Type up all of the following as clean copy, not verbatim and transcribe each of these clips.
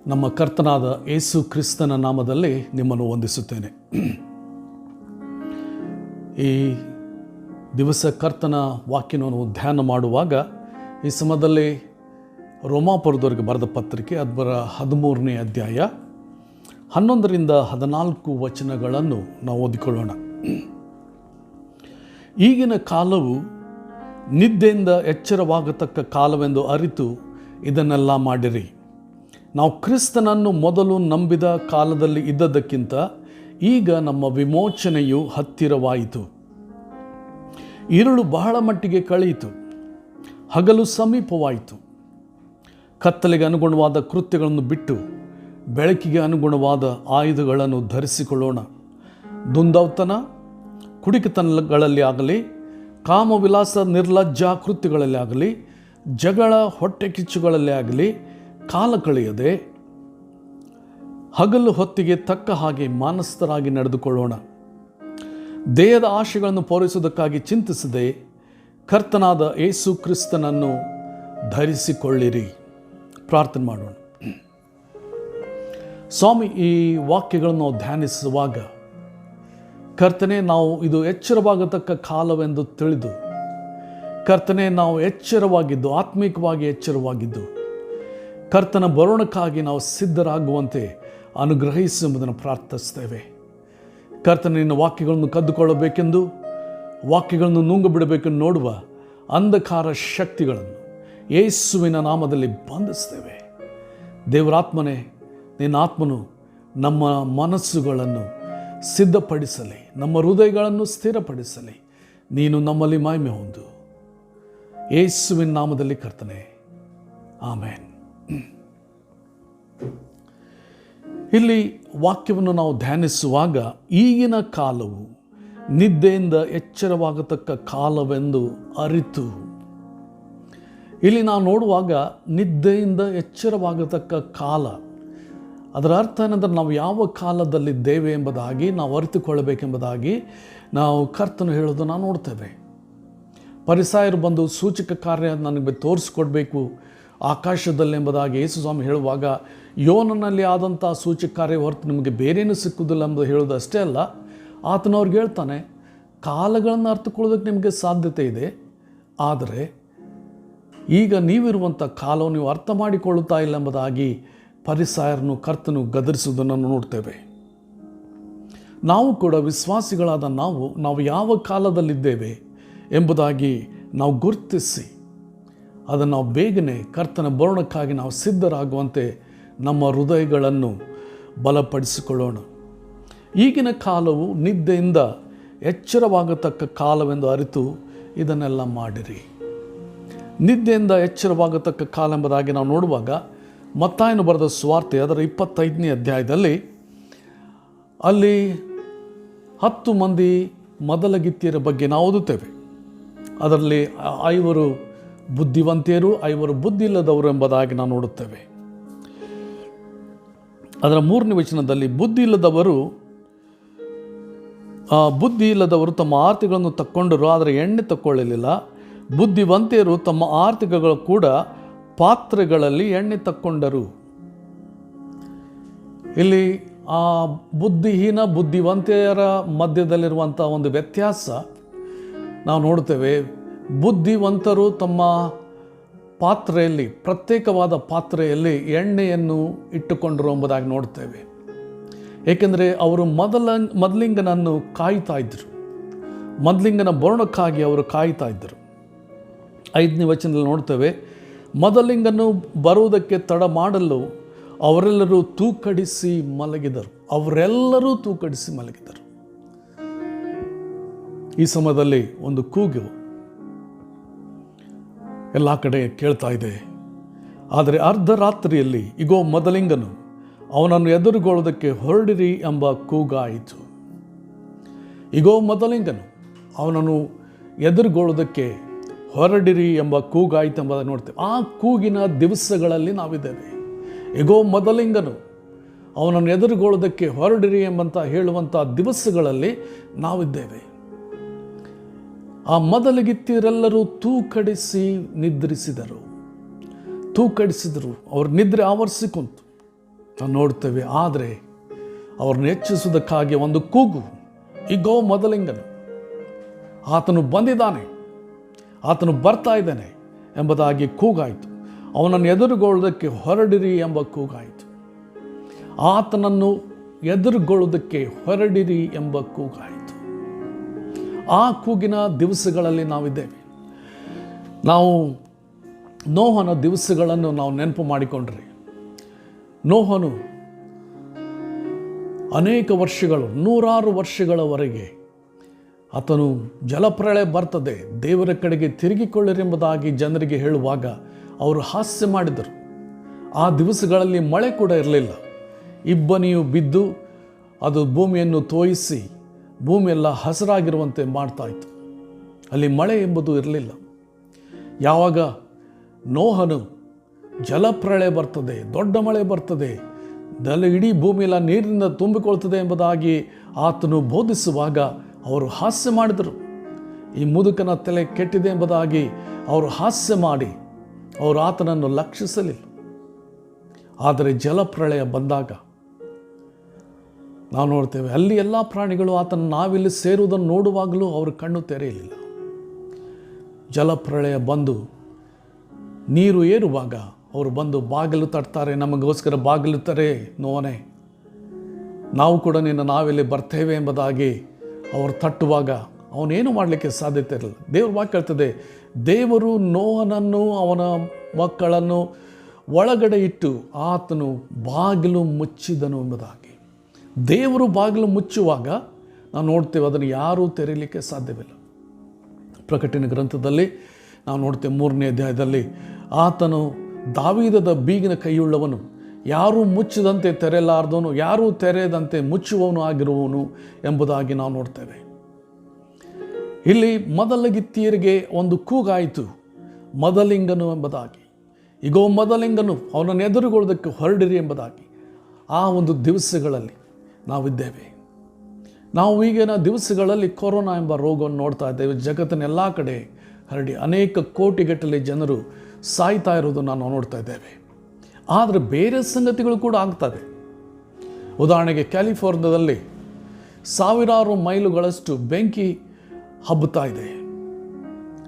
ನಮ್ಮ ಕರ್ತನಾದ ಯೇಸು ಕ್ರಿಸ್ತನ ನಾಮದಲ್ಲಿ ನಿಮ್ಮನ್ನು ವಂದಿಸುತ್ತೇನೆ. ಈ ದಿವಸ ಕರ್ತನ ವಾಕ್ಯವನ್ನು ಧ್ಯಾನ ಮಾಡುವಾಗ ಈ ಸಮಯದಲ್ಲಿ ರೋಮಾಪುರದವರಿಗೆ ಬರೆದ ಪತ್ರಿಕೆ ಅದರ 13ನೇ ಅಧ್ಯಾಯ 11ರಿಂದ 14 ವಚನಗಳನ್ನು ನಾವು ಓದಿಕೊಳ್ಳೋಣ. ಈಗಿನ ಕಾಲವು ನಿದ್ದೆಯಿಂದ ಎಚ್ಚರವಾಗತಕ್ಕ ಕಾಲವೆಂದು ಅರಿತು ಇದನ್ನೆಲ್ಲ ಮಾಡಿರಿ. ನಾವು ಕ್ರಿಸ್ತನನ್ನು ಮೊದಲು ನಂಬಿದ ಕಾಲದಲ್ಲಿ ಇದ್ದದ್ದಕ್ಕಿಂತ ಈಗ ನಮ್ಮ ವಿಮೋಚನೆಯು ಹತ್ತಿರವಾಯಿತು. ഇരുಳು ಬಹಳ ಮಟ್ಟಿಗೆ ಕಳೆಯಿತು, ಹಗಲು ಸಮೀಪವಾಯಿತು. ಕತ್ತಲೆಗೆ ಅನುಗುಣವಾದ ಕೃತ್ಯಗಳನ್ನು ಬಿಟ್ಟು ಬೆಳಕಿಗೆ ಅನುಗುಣವಾದ ಆಯುಧಗಳನ್ನು ಧರಿಸಿಕೊಳ್ಳೋಣ. ದುಂದೌತನ, ಕುಡಿಕತನಗಳಲ್ಲಿ ಆಗಲಿ, ಕಾಮವಿಲಾಸ ನಿರ್ಲಜ್ಜ ಕೃತ್ಯಗಳಲ್ಲಿ ಆಗಲಿ, ಜಗಳ, ಹೊಟ್ಟೆ ಕಿಚ್ಚುಗಳಲ್ಲಿ ಆಗಲಿ ಕಾಲ ಕಳೆಯದೆ ಹಗಲು ಹೊತ್ತಿಗೆ ತಕ್ಕ ಹಾಗೆ ಮಾನಸ್ಥರಾಗಿ ನಡೆದುಕೊಳ್ಳೋಣ. ದೇಹದ ಆಶೆಗಳನ್ನು ಪೂರೈಸುವುದಕ್ಕಾಗಿ ಚಿಂತಿಸದೆ ಕರ್ತನಾದ ಯೇಸು ಕ್ರಿಸ್ತನನ್ನು ಧರಿಸಿಕೊಳ್ಳಿರಿ. ಪ್ರಾರ್ಥನೆ ಮಾಡೋಣ. ಸ್ವಾಮಿ, ಈ ವಾಕ್ಯಗಳನ್ನು ನಾವು ಧ್ಯಾನಿಸುವಾಗ ಕರ್ತನೆ, ನಾವು ಇದು ಎಚ್ಚರವಾಗತಕ್ಕ ಕಾಲವೆಂದು ತಿಳಿದು ಕರ್ತನೆ, ನಾವು ಎಚ್ಚರವಾಗಿದ್ದು, ಆತ್ಮಿಕವಾಗಿ ಎಚ್ಚರವಾಗಿದ್ದು ಕರ್ತನ ಬರೋಣಕ್ಕಾಗಿ ನಾವು ಸಿದ್ಧರಾಗುವಂತೆ ಅನುಗ್ರಹಿಸಿ ಎಂಬುದನ್ನು ಪ್ರಾರ್ಥಿಸ್ತೇವೆ. ಕರ್ತನ ನಿನ್ನ ವಾಕ್ಯಗಳನ್ನು ಕದ್ದುಕೊಳ್ಳಬೇಕೆಂದು, ವಾಕ್ಯಗಳನ್ನು ನುಂಗು ಬಿಡಬೇಕೆಂದು ನೋಡುವ ಅಂಧಕಾರ ಶಕ್ತಿಗಳನ್ನು ಯೇಸುವಿನ ನಾಮದಲ್ಲಿ ಬಂಧಿಸ್ತೇವೆ. ದೇವರಾತ್ಮನೇ, ನಿನ್ನ ಆತ್ಮನು ನಮ್ಮ ಮನಸ್ಸುಗಳನ್ನು ಸಿದ್ಧಪಡಿಸಲಿ, ನಮ್ಮ ಹೃದಯಗಳನ್ನು ಸ್ಥಿರಪಡಿಸಲಿ. ನೀನು ನಮ್ಮಲ್ಲಿ ಮಹಿಮೆ ಹೊಂದು. ಯೇಸುವಿನ ನಾಮದಲ್ಲಿ ಕರ್ತನೆ, ಆಮೇನ್. ಇಲ್ಲಿ ವಾಕ್ಯವನ್ನು ನಾವು ಧ್ಯಾನಿಸುವಾಗ ಈಗಿನ ಕಾಲವು ನಿದ್ದೆಯಿಂದ ಎಚ್ಚರವಾಗತಕ್ಕ ಕಾಲವೆಂದು ಅರಿತು, ಇಲ್ಲಿ ನಾವು ನೋಡುವಾಗ ನಿದ್ದೆಯಿಂದ ಎಚ್ಚರವಾಗತಕ್ಕ ಕಾಲ, ಅದರ ಅರ್ಥ ಏನಂದರೆ ನಾವು ಯಾವ ಕಾಲದಲ್ಲಿದ್ದೇವೆ ಎಂಬುದಾಗಿ ನಾವು ಅರಿತುಕೊಳ್ಳಬೇಕೆಂಬುದಾಗಿ ನಾವು ಕರ್ತನು ಹೇಳೋದು ನಾವು ನೋಡ್ತೇವೆ. ಪರಿಸಾಯರು ಬಂದು ಸೂಚಕ ಕಾರ್ಯ ನನಗೆ ತೋರಿಸ್ಕೊಡ್ಬೇಕು ಆಕಾಶದಲ್ಲಿ ಎಂಬುದಾಗಿ ಯೇಸು ಸ್ವಾಮಿ ಹೇಳುವಾಗ, ಯೋನನಲ್ಲಿ ಆದಂಥ ಸೂಚಕ ಕಾರ್ಯ ಹೊರತು ನಿಮಗೆ ಬೇರೇನೂ ಸಿಕ್ಕುವುದಿಲ್ಲ ಎಂಬುದು ಹೇಳೋದು ಅಷ್ಟೇ ಅಲ್ಲ, ಆತನವ್ರಿಗೆ ಹೇಳ್ತಾನೆ, ಕಾಲಗಳನ್ನು ಅರ್ಥಕೊಳ್ಳೋದಕ್ಕೆ ನಿಮಗೆ ಸಾಧ್ಯತೆ ಇದೆ, ಆದರೆ ಈಗ ನೀವಿರುವಂಥ ಕಾಲವನ್ನು ನೀವು ಅರ್ಥ ಮಾಡಿಕೊಳ್ಳುತ್ತಾ ಇಲ್ಲ ಎಂಬುದಾಗಿ ಪರಿಸಾಯರನ್ನು ಕರ್ತನು ಗದರಿಸುವುದನ್ನು ನೋಡ್ತೇವೆ. ನಾವು ಕೂಡ ವಿಶ್ವಾಸಿಗಳಾದ ನಾವು ಯಾವ ಕಾಲದಲ್ಲಿದ್ದೇವೆ ಎಂಬುದಾಗಿ ನಾವು ಗುರುತಿಸಿ ಅದನ್ನು ನಾವು ಬೇಗನೆ ಕರ್ತನ ಬರೋಣಕ್ಕಾಗಿ ನಾವು ಸಿದ್ಧರಾಗುವಂತೆ ನಮ್ಮ ಹೃದಯಗಳನ್ನು ಬಲಪಡಿಸಿಕೊಳ್ಳೋಣ. ಈಗಿನ ಕಾಲವು ನಿದ್ದೆಯಿಂದ ಎಚ್ಚರವಾಗತಕ್ಕ ಕಾಲವೆಂದು ಅರಿತು ಇದನ್ನೆಲ್ಲ ಮಾಡಿರಿ. ನಿದ್ದೆಯಿಂದ ಎಚ್ಚರವಾಗತಕ್ಕ ಕಾಲ ಎಂಬುದಾಗಿ ನಾವು ನೋಡುವಾಗ ಮತ್ತಾಯನು ಬರೆದ ಸುವಾರ್ತೆ ಅದರ 25ನೇ ಅಧ್ಯಾಯದಲ್ಲಿ ಅಲ್ಲಿ 10 ಮಂದಿ ಮೊದಲಗಿತ್ತಿಯರ ಬಗ್ಗೆ ನಾವು ಓದುತ್ತೇವೆ. ಅದರಲ್ಲಿ 5 ಬುದ್ಧಿವಂತೆಯರು, 5 ಬುದ್ಧಿ ಇಲ್ಲದವರು ಎಂಬುದಾಗಿ ನಾವು ನೋಡುತ್ತೇವೆ. ಅದರ 3ನೇ ವಚನದಲ್ಲಿ ಬುದ್ಧಿ ಇಲ್ಲದವರು ತಮ್ಮ ಆರ್ತಿಗಳನ್ನು ತಕ್ಕೊಂಡರು, ಆದರೆ ಎಣ್ಣೆ ತಕ್ಕೊಳ್ಳಲಿಲ್ಲ. ಬುದ್ಧಿವಂತೆಯರು ತಮ್ಮ ಆರ್ತಿಗಳು ಕೂಡ ಪಾತ್ರೆಗಳಲ್ಲಿ ಎಣ್ಣೆ ತಕ್ಕೊಂಡರು. ಇಲ್ಲಿ ಆ ಬುದ್ಧಿಹೀನ ಬುದ್ಧಿವಂತೆಯರ ಮಧ್ಯದಲ್ಲಿರುವಂಥ ಒಂದು ವ್ಯತ್ಯಾಸ ನಾವು ನೋಡ್ತೇವೆ. ಬುದ್ಧಿವಂತರು ತಮ್ಮ ಪಾತ್ರೆಯಲ್ಲಿ, ಪ್ರತ್ಯೇಕವಾದ ಪಾತ್ರೆಯಲ್ಲಿ ಎಣ್ಣೆಯನ್ನು ಇಟ್ಟುಕೊಂಡರು ಎಂಬುದಾಗಿ ನೋಡ್ತೇವೆ. ಏಕೆಂದರೆ ಅವರು ಮೊದಲಿಂಗನನ್ನು ಕಾಯ್ತಾ ಇದ್ದರು, ಮೊದಲಿಂಗನ ಬರೋಣಕ್ಕಾಗಿ ಅವರು ಕಾಯ್ತಾ ಇದ್ದರು. 5ನೇ ವಚನದಲ್ಲಿ ನೋಡ್ತೇವೆ, ಮೊದಲಿಂಗನು ಬರುವುದಕ್ಕೆ ತಡ ಮಾಡಲು ಅವರೆಲ್ಲರೂ ತೂಕಡಿಸಿ ಮಲಗಿದರು. ಈ ಸಮಯದಲ್ಲಿ ಒಂದು ಕೂಗು ಎಲ್ಲ ಕಡೆ ಕೇಳ್ತಾ ಇದೆ. ಆದರೆ ಅರ್ಧರಾತ್ರಿಯಲ್ಲಿ ಇಗೋ ಮೊದಲಿಂಗನು, ಅವನನ್ನು ಎದುರುಗೊಳ್ಳೋದಕ್ಕೆ ಹೊರಡಿರಿ ಎಂಬ ಕೂಗಾಯಿತು. ಇಗೋ ಮೊದಲಿಂಗನು, ಅವನನ್ನು ಎದುರುಗೊಳ್ಳೋದಕ್ಕೆ ಹೊರಡಿರಿ ಎಂಬ ಕೂಗಾಯಿತು ಎಂಬುದನ್ನು ನೋಡ್ತೇವೆ. ಆ ಕೂಗಿನ ದಿವಸಗಳಲ್ಲಿ ನಾವಿದ್ದೇವೆ. ಇಗೋ ಮೊದಲಿಂಗನು, ಅವನನ್ನು ಎದುರುಗೊಳ್ಳೋದಕ್ಕೆ ಹೊರಡಿರಿ ಎಂಬಂತ ಹೇಳುವಂಥ ದಿವಸಗಳಲ್ಲಿ ನಾವಿದ್ದೇವೆ. ಆ ಮೊದಲಿಗಿತ್ತಿಯರೆಲ್ಲರೂ ತೂಕಡಿಸಿದರು. ಅವ್ರ ನಿದ್ರೆ ಆವರಿಸಿಕೊಂತು. ನಾವು ನೋಡ್ತೇವೆ. ಆದರೆ ಅವ್ರನ್ನ ಹೆಚ್ಚಿಸುವುದಕ್ಕಾಗಿ ಒಂದು ಕೂಗು, ಇಗೋ ಮೊದಲಿಂಗನು, ಆತನು ಬಂದಿದ್ದಾನೆ, ಆತನು ಬರ್ತಾ ಇದ್ದಾನೆ ಎಂಬುದಾಗಿ ಕೂಗಾಯಿತು. ಅವನನ್ನು ಎದುರುಗೊಳ್ಳೋದಕ್ಕೆ ಹೊರಡಿರಿ ಎಂಬ ಕೂಗಾಯಿತು. ಆತನನ್ನು ಎದುರುಗೊಳ್ಳೋದಕ್ಕೆ ಹೊರಡಿರಿ ಎಂಬ ಕೂಗಾಯಿತು. ಆ ಕೂಗಿನ ದಿವಸಗಳಲ್ಲಿ ನಾವಿದ್ದೇವೆ. ನಾವು ನೋಹನ ದಿವಸಗಳನ್ನು ನಾವು ನೆನಪು ಮಾಡಿಕೊಂಡ್ರೆ, ನೋಹನು ಅನೇಕ ವರ್ಷಗಳು, 100 ವರ್ಷಗಳವರೆಗೆ ಆತನು ಜಲಪ್ರಳಯ ಬರ್ತದೆ, ದೇವರ ಕಡೆಗೆ ತಿರುಗಿಕೊಳ್ಳಿರೆಂಬುದಾಗಿ ಜನರಿಗೆ ಹೇಳುವಾಗ ಅವರು ಹಾಸ್ಯ ಮಾಡಿದರು. ಆ ದಿವಸಗಳಲ್ಲಿ ಮಳೆ ಕೂಡ ಇರಲಿಲ್ಲ. ಇಬ್ಬನಿಯು ಬಿದ್ದು ಅದು ಭೂಮಿಯನ್ನು ತೋಯಿಸಿ ಭೂಮಿಯೆಲ್ಲ ಹಸಿರಾಗಿರುವಂತೆ ಮಾಡ್ತಾಯಿತ್ತು. ಅಲ್ಲಿ ಮಳೆ ಎಂಬುದು ಇರಲಿಲ್ಲ. ಯಾವಾಗ ನೋಹನು ಜಲಪ್ರಳಯ ಬರ್ತದೆ, ದೊಡ್ಡ ಮಳೆ ಬರ್ತದೆ, ಇಡೀ ಭೂಮಿಯೆಲ್ಲ ನೀರಿನಿಂದ ತುಂಬಿಕೊಳ್ತದೆ ಎಂಬುದಾಗಿ ಆತನು ಬೋಧಿಸುವಾಗ ಅವರು ಹಾಸ್ಯ ಮಾಡಿದರು. ಈ ಮುದುಕನ ತಲೆ ಕೆಟ್ಟಿದೆ ಎಂಬುದಾಗಿ ಅವರು ಹಾಸ್ಯ ಮಾಡಿ ಅವರು ಆತನನ್ನು ಲಕ್ಷಿಸಲಿಲ್ಲ. ಆದರೆ ಜಲಪ್ರಳಯ ಬಂದಾಗ ನಾವು ನೋಡ್ತೇವೆ, ಅಲ್ಲಿ ಎಲ್ಲ ಪ್ರಾಣಿಗಳು ಆತನ ನಾವಿಲ್ಲಿ ಸೇರುವುದನ್ನು ನೋಡುವಾಗಲೂ ಅವರು ಕಣ್ಣು ತೆರೆಯಲಿಲ್ಲ. ಜಲಪ್ರಳಯ ಬಂದು ನೀರು ಏರುವಾಗ ಅವರು ಬಂದು ಬಾಗಿಲು ತಟ್ತಾರೆ, ನಮಗೋಸ್ಕರ ಬಾಗಿಲು ತರೆ ನೋನೆ, ನಾವು ಕೂಡ ನಿನ್ನ ನಾವಿಲ್ಲಿ ಬರ್ತೇವೆ ಎಂಬುದಾಗಿ ಅವರು ತಟ್ಟುವಾಗ ಅವನೇನು ಮಾಡಲಿಕ್ಕೆ ಸಾಧ್ಯತೆ ಇರಲಿಲ್ಲ. ದೇವ್ರ ವಾಕ್ಯ ಹೇಳ್ತದೆ, ದೇವರು ನೋಹನನ್ನು ಅವನ ಮಕ್ಕಳನ್ನು ಒಳಗಡೆ ಇಟ್ಟು ಆತನು ಬಾಗಿಲು ಮುಚ್ಚಿದನು ಎಂಬುದಾಗಿ. ದೇವರು ಬಾಗಿಲು ಮುಚ್ಚುವಾಗ ನಾವು ನೋಡ್ತೇವೆ, ಅದನ್ನು ಯಾರೂ ತೆರೀಲಿಕ್ಕೆ ಸಾಧ್ಯವಿಲ್ಲ. ಪ್ರಕಟಣೆ ಗ್ರಂಥದಲ್ಲಿ ನಾವು ನೋಡ್ತೇವೆ 3ನೇ ಅಧ್ಯಾಯದಲ್ಲಿ, ಆತನು ದಾವೀದದ ಬೀಗಿನ ಕೈಯುಳ್ಳವನು, ಯಾರೂ ಮುಚ್ಚಿದಂತೆ ತೆರೆಯಲಾರದವನು, ಯಾರೂ ತೆರೆಯದಂತೆ ಮುಚ್ಚುವವನು ಆಗಿರುವವನು ಎಂಬುದಾಗಿ ನಾವು ನೋಡ್ತೇವೆ. ಇಲ್ಲಿ ಮೊದಲಗಿತ್ತಿಯರಿಗೆ ಒಂದು ಕೂಗಾಯಿತು, ಮೊದಲಿಂಗನು ಎಂಬುದಾಗಿ. ಇಗೋ ಮೊದಲಿಂಗನು, ಅವನನ್ನು ಎದುರುಗೊಳ್ಳೋದಕ್ಕೆ ಹೊರಡಿರಿ ಎಂಬುದಾಗಿ. ಆ ಒಂದು ದಿವಸಗಳಲ್ಲಿ ನಾವಿದ್ದೇವೆ. ನಾವು ಈಗಿನ ದಿವಸಗಳಲ್ಲಿ ಕೊರೋನಾ ಎಂಬ ರೋಗವನ್ನು ನೋಡ್ತಾ ಇದ್ದೇವೆ. ಜಗತ್ತಿನ ಎಲ್ಲ ಕಡೆ ಹರಡಿ ಅನೇಕ ಕೋಟಿಗಟ್ಟಲೆ ಜನರು ಸಾಯ್ತಾ ಇರೋದು ನಾವು ನೋಡ್ತಾ ಇದ್ದೇವೆ. ಆದರೆ ಬೇರೆ ಸಂಗತಿಗಳು ಕೂಡ ಆಗ್ತದೆ. ಉದಾಹರಣೆಗೆ ಕ್ಯಾಲಿಫೋರ್ನಿಯಾದಲ್ಲಿ 1000 ಮೈಲುಗಳಷ್ಟು ಬೆಂಕಿ ಹಬ್ಬುತ್ತಾ ಇದೆ.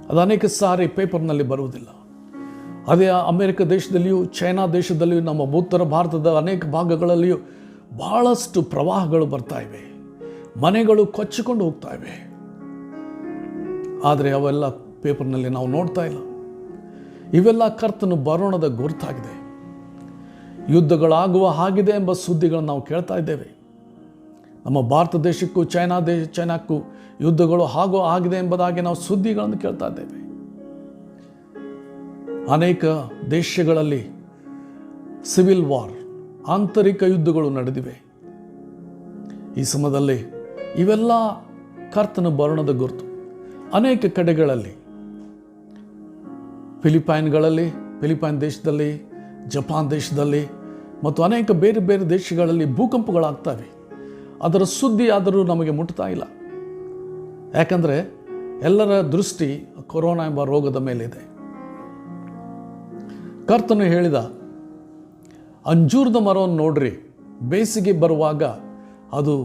ಅದು ಅನೇಕ ಸಾರಿ ಪೇಪರ್ನಲ್ಲಿ ಬರುವುದಿಲ್ಲ. ಅದೇ ಅಮೆರಿಕ ದೇಶದಲ್ಲಿಯೂ, ಚೈನಾ ದೇಶದಲ್ಲಿಯೂ, ನಮ್ಮ ಉತ್ತರ ಭಾರತದ ಅನೇಕ ಭಾಗಗಳಲ್ಲಿಯೂ ಬಹಳಷ್ಟು ಪ್ರವಾಹಗಳು ಬರ್ತಾ ಇವೆ. ಮನೆಗಳು ಕೊಚ್ಚಿಕೊಂಡು ಹೋಗ್ತಾ ಇವೆ. ಆದರೆ ಅವೆಲ್ಲ ಪೇಪರ್ನಲ್ಲಿ ನಾವು ನೋಡ್ತಾ ಇಲ್ಲ. ಇವೆಲ್ಲ ಕರ್ತನು ಬರೋಣದ ಗುರುತಾಗಿದೆ. ಯುದ್ಧಗಳಾಗುವ ಹಾಗಿದೆ ಎಂಬ ಸುದ್ದಿಗಳನ್ನು ನಾವು ಕೇಳ್ತಾ ಇದ್ದೇವೆ. ನಮ್ಮ ಭಾರತ ದೇಶಕ್ಕೂ ಚೈನಾಕ್ಕೂ ಯುದ್ಧಗಳು ಆಗಿದೆ ಎಂಬುದಾಗಿ ನಾವು ಸುದ್ದಿಗಳನ್ನು ಕೇಳ್ತಾ ಇದ್ದೇವೆ. ಅನೇಕ ದೇಶಗಳಲ್ಲಿ ಸಿವಿಲ್ ವಾರ್, ಆಂತರಿಕ ಯುದ್ಧಗಳು ನಡೆದಿವೆ. ಈ ಸಮಯದಲ್ಲಿ ಇವೆಲ್ಲ ಕರ್ತನ ಬರೋಣದ ಗುರುತು. ಅನೇಕ ಕಡೆಗಳಲ್ಲಿ ಫಿಲಿಪೈನ್ ದೇಶದಲ್ಲಿ, ಜಪಾನ್ ದೇಶದಲ್ಲಿ ಮತ್ತು ಅನೇಕ ಬೇರೆ ಬೇರೆ ದೇಶಗಳಲ್ಲಿ ಭೂಕಂಪಗಳಾಗ್ತವೆ. ಅದರ ಸುದ್ದಿ ಆದರೂ ನಮಗೆ ಮುಟ್ತಾ ಇಲ್ಲ. ಯಾಕಂದರೆ ಎಲ್ಲರ ದೃಷ್ಟಿ ಕೊರೋನಾ ಎಂಬ ರೋಗದ ಮೇಲಿದೆ. ಕರ್ತನು ಹೇಳಿದ, ಅಂಜೂರದ ಮರವನ್ನು ನೋಡ್ರಿ, ಬೇಸಿಗೆ ಬರುವಾಗ ಅದು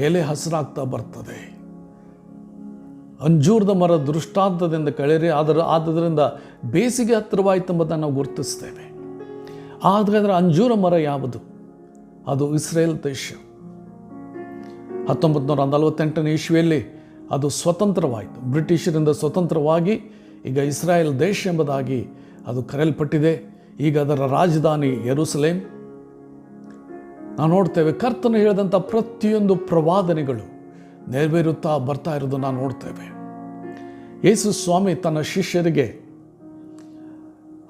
ಎಲೆ ಹಸಿರಾಗ್ತಾ ಬರ್ತದೆ. ಅಂಜೂರದ ಮರ ದೃಷ್ಟಾಂತದಿಂದ ಕಳೆರಿ, ಆದ್ದರಿಂದ ಬೇಸಿಗೆ ಹತ್ತಿರವಾಯಿತು ಎಂಬುದನ್ನು ನಾವು ಗುರುತಿಸ್ತೇವೆ. ಆದರೆ ಅಂಜೂರ ಮರ ಯಾವುದು? ಅದು ಇಸ್ರೇಲ್ ದೇಶ. 1948ನೇ ಇಸ್ವಿಯಲ್ಲಿ ಅದು ಸ್ವತಂತ್ರವಾಯಿತು. ಬ್ರಿಟಿಷರಿಂದ ಸ್ವತಂತ್ರವಾಗಿ ಈಗ ಇಸ್ರಾಯೇಲ್ ದೇಶ ಎಂಬುದಾಗಿ ಅದು ಕರೆಯಲ್ಪಟ್ಟಿದೆ. ಈಗ ಅದರ ರಾಜಧಾನಿ ಯೆರೂಸಲೇಮ್. ನಾವು ನೋಡ್ತೇವೆ, ಕರ್ತನು ಹೇಳಿದಂಥ ಪ್ರತಿಯೊಂದು ಪ್ರವಾದನೆಗಳು ನೆರವೇರುತ್ತಾ ಬರ್ತಾ ಇರೋದು ನಾವು ನೋಡ್ತೇವೆ. ಯೇಸು ಸ್ವಾಮಿ ತನ್ನ ಶಿಷ್ಯರಿಗೆ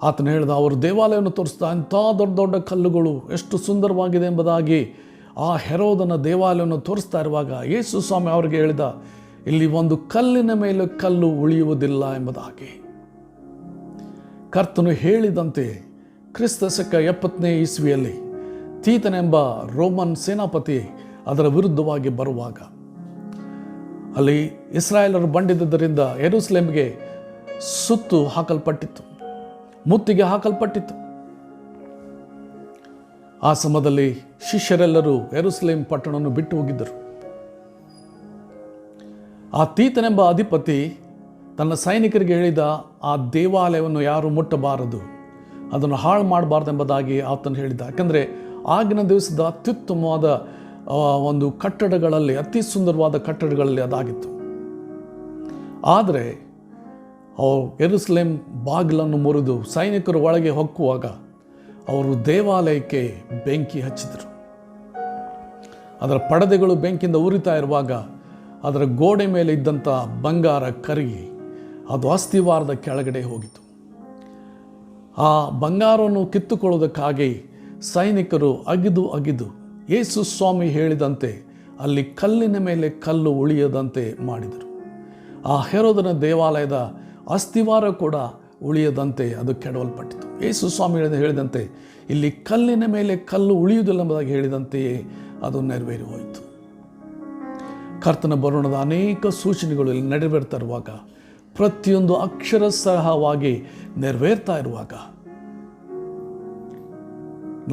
ಆತನು ಹೇಳಿದ, ಅವರು ದೇವಾಲಯವನ್ನು ತೋರಿಸ್ತಾ, ಅಂಥ ದೊಡ್ಡ ದೊಡ್ಡ ಕಲ್ಲುಗಳು ಎಷ್ಟು ಸುಂದರವಾಗಿದೆ ಎಂಬುದಾಗಿ ಆ ಹೆರೋದನ ದೇವಾಲಯವನ್ನು ತೋರಿಸ್ತಾ ಇರುವಾಗ ಯೇಸು ಸ್ವಾಮಿ ಅವರಿಗೆ ಹೇಳಿದ, ಇಲ್ಲಿ ಒಂದು ಕಲ್ಲಿನ ಮೇಲೆ ಕಲ್ಲು ಉಳಿಯುವುದಿಲ್ಲ ಎಂಬುದಾಗಿ. ಕರ್ತನು ಹೇಳಿದಂತೆ ಕ್ರಿಸ್ತ ಶಕ 70ನೇ ಇಸ್ವಿಯಲ್ಲಿ ತೀತನೆಂಬ ರೋಮನ್ ಸೇನಾಪತಿ ಅದರ ವಿರುದ್ಧವಾಗಿ ಬರುವಾಗ ಅಲ್ಲಿ ಇಸ್ರಾಯೇಲರು ಬಂದಿದ್ದರಿಂದ ಯೆರೂಸಲೇಮಿಗೆ ಮುತ್ತಿಗೆ ಹಾಕಲ್ಪಟ್ಟಿತ್ತು. ಆ ಸಮಯದಲ್ಲಿ ಶಿಷ್ಯರೆಲ್ಲರೂ ಯೆರೂಸಲೇಮ್ ಪಟ್ಟಣವನ್ನು ಬಿಟ್ಟು ಹೋಗಿದ್ದರು. ಆ ತೀತನೆಂಬ ಅಧಿಪತಿ ತನ್ನ ಸೈನಿಕರಿಗೆ ಹೇಳಿದ, ಆ ದೇವಾಲಯವನ್ನು ಯಾರು ಮುಟ್ಟಬಾರದು, ಅದನ್ನು ಹಾಳು ಮಾಡಬಾರ್ದೆಂಬುದಾಗಿ ಆತನು ಹೇಳಿದ. ಯಾಕಂದರೆ ಆಗಿನ ದಿವಸದ ಅತ್ಯುತ್ತಮವಾದ ಒಂದು ಕಟ್ಟಡಗಳಲ್ಲಿ, ಅತಿ ಸುಂದರವಾದ ಕಟ್ಟಡಗಳಲ್ಲಿ ಅದಾಗಿತ್ತು. ಆದರೆ ಅವರು ಯೆರೂಸಲೇಮ್ ಬಾಗಿಲನ್ನು ಮುರಿದು ಸೈನಿಕರು ಒಳಗೆ ಹೊಕ್ಕುವಾಗ ಅವರು ದೇವಾಲಯಕ್ಕೆ ಬೆಂಕಿ ಹಚ್ಚಿದರು. ಅದರ ಪರದೆಗಳು ಬೆಂಕಿಯಿಂದ ಉರಿತಾ ಇರುವಾಗ ಅದರ ಗೋಡೆ ಮೇಲೆ ಇದ್ದಂಥ ಬಂಗಾರ ಕರಗಿ ಅದು ಅಸ್ಥಿವಾರದ ಕೆಳಗಡೆ ಹೋಗಿತು. ಆ ಬಂಗಾರವನ್ನು ಕಿತ್ತುಕೊಳ್ಳುವುದಕ್ಕಾಗಿ ಸೈನಿಕರು ಅಗಿದು ಯೇಸು ಸ್ವಾಮಿ ಹೇಳಿದಂತೆ ಅಲ್ಲಿ ಕಲ್ಲಿನ ಮೇಲೆ ಕಲ್ಲು ಉಳಿಯದಂತೆ ಮಾಡಿದರು. ಆ ಹೆರೋದನ ದೇವಾಲಯದ ಅಸ್ಥಿವಾರ ಕೂಡ ಉಳಿಯದಂತೆ ಅದು ಕೆಡವಲ್ಪಟ್ಟಿತು. ಯೇಸು ಸ್ವಾಮಿ ಹೇಳಿದಂತೆ ಇಲ್ಲಿ ಕಲ್ಲಿನ ಮೇಲೆ ಕಲ್ಲು ಉಳಿಯುವುದಿಲ್ಲ ಎಂಬುದಾಗಿ ಹೇಳಿದಂತೆಯೇ ಅದು ನೆರವೇರಿ ಹೋಯಿತು. ಕರ್ತನ ಬರೋಣದ ಅನೇಕ ಸೂಚನೆಗಳು ಇಲ್ಲಿ ನೆರವೇರ್ತಾ ಇರುವಾಗ, ಪ್ರತಿಯೊಂದು ಅಕ್ಷರಸಹವಾಗಿ ನೆರವೇರ್ತಾ ಇರುವಾಗ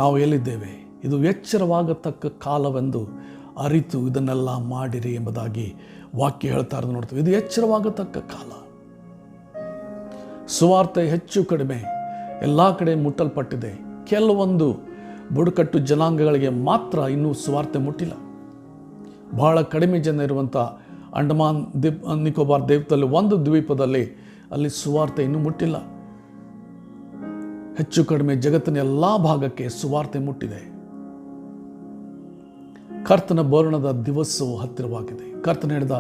ನಾವು ಎಲ್ಲಿದ್ದೇವೆ? ಇದು ಎಚ್ಚರವಾಗತಕ್ಕ ಕಾಲವೆಂದು ಅರಿತು ಇದನ್ನೆಲ್ಲ ಮಾಡಿರಿ ಎಂಬುದಾಗಿ ವಾಕ್ಯ ಹೇಳ್ತಾ ಇರೋದು ನೋಡ್ತೀವಿ. ಇದು ಎಚ್ಚರವಾಗತಕ್ಕ ಕಾಲ. ಸುವಾರ್ತೆ ಹೆಚ್ಚು ಕಡಿಮೆ ಎಲ್ಲ ಕಡೆ ಮುಟ್ಟಲ್ಪಟ್ಟಿದೆ. ಕೆಲವೊಂದು ಬುಡಕಟ್ಟು ಜನಾಂಗಗಳಿಗೆ ಮಾತ್ರ ಇನ್ನೂ ಸುವಾರ್ತೆ ಮುಟ್ಟಿಲ್ಲ. ಬಹಳ ಕಡಿಮೆ ಜನ ಇರುವಂಥ ಅಂಡಮಾನ್ ನಿಕೋಬಾರ್ ದ್ವೀಪದಲ್ಲಿ ಒಂದು ದ್ವೀಪದಲ್ಲಿ ಅಲ್ಲಿ ಸುವಾರ್ತೆ ಇನ್ನೂ ಮುಟ್ಟಿಲ್ಲ. ಹೆಚ್ಚು ಕಡಿಮೆ ಜಗತ್ತಿನ ಎಲ್ಲ ಭಾಗಕ್ಕೆ ಸುವಾರ್ತೆ ಮುಟ್ಟಿದೆ. ಕರ್ತನ ಬರೋಣದ ದಿವಸವು ಹತ್ತಿರವಾಗಿದೆ. ಕರ್ತನ ಹೇಳಿದ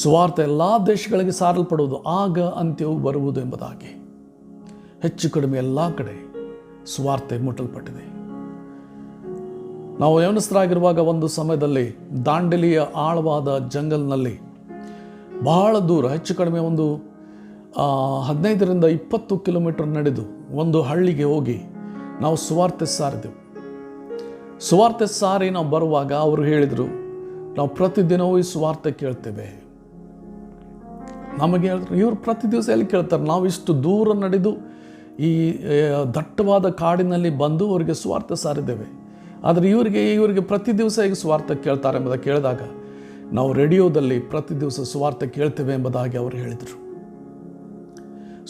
ಸುವಾರ್ತೆ ಎಲ್ಲ ದೇಶಗಳಿಗೆ ಸಾರಲ್ಪಡುವುದು, ಆಗ ಅಂತ್ಯವು ಬರುವುದು ಎಂಬುದಾಗಿ. ಹೆಚ್ಚು ಕಡಿಮೆ ಎಲ್ಲ ಕಡೆ ಸುವಾರ್ತೆ ಮುಟ್ಟಲ್ಪಟ್ಟಿದೆ. ನಾವು ಯೌವನಸ್ಥರಾಗಿರುವಾಗ ಒಂದು ಸಮಯದಲ್ಲಿ ದಾಂಡೇಲಿಯ ಆಳವಾದ ಜಂಗಲ್ನಲ್ಲಿ ಬಹಳ ದೂರ, ಹೆಚ್ಚು ಕಡಿಮೆ ಒಂದು 15ರಿಂದ 20 ಕಿಲೋಮೀಟರ್ ನಡೆದು ಒಂದು ಹಳ್ಳಿಗೆ ಹೋಗಿ ನಾವು ಸುವಾರ್ತೆ ಸಾರಿದೆವು. ಸುವಾರ್ತೆ ಸಾರಿ ನಾವು ಬರುವಾಗ ಅವರು ಹೇಳಿದರು, ನಾವು ಪ್ರತಿದಿನವೂ ಈ ಸುವಾರ್ತೆ ಕೇಳ್ತೇವೆ. ನಮಗೆ ಹೇಳಿದ್ರು, ಇವರು ಪ್ರತಿ ದಿವಸ ಎಲ್ಲಿ ಕೇಳ್ತಾರೆ? ನಾವು ಇಷ್ಟು ದೂರ ನಡೆದು ಈ ದಟ್ಟವಾದ ಕಾಡಿನಲ್ಲಿ ಬಂದು ಅವರಿಗೆ ಸುವಾರ್ತೆ ಸಾರಿದ್ದೇವೆ. ಆದರೆ ಇವರಿಗೆ ಪ್ರತಿ ದಿವಸ ಈಗ ಸುವಾರ್ತೆ ಕೇಳ್ತಾರೆ ಎಂಬುದಾಗಿ ಕೇಳಿದಾಗ, ನಾವು ರೇಡಿಯೋದಲ್ಲಿ ಪ್ರತಿ ದಿವಸ ಸುವಾರ್ತೆ ಕೇಳ್ತೇವೆ ಎಂಬುದಾಗಿ ಅವರು ಹೇಳಿದರು.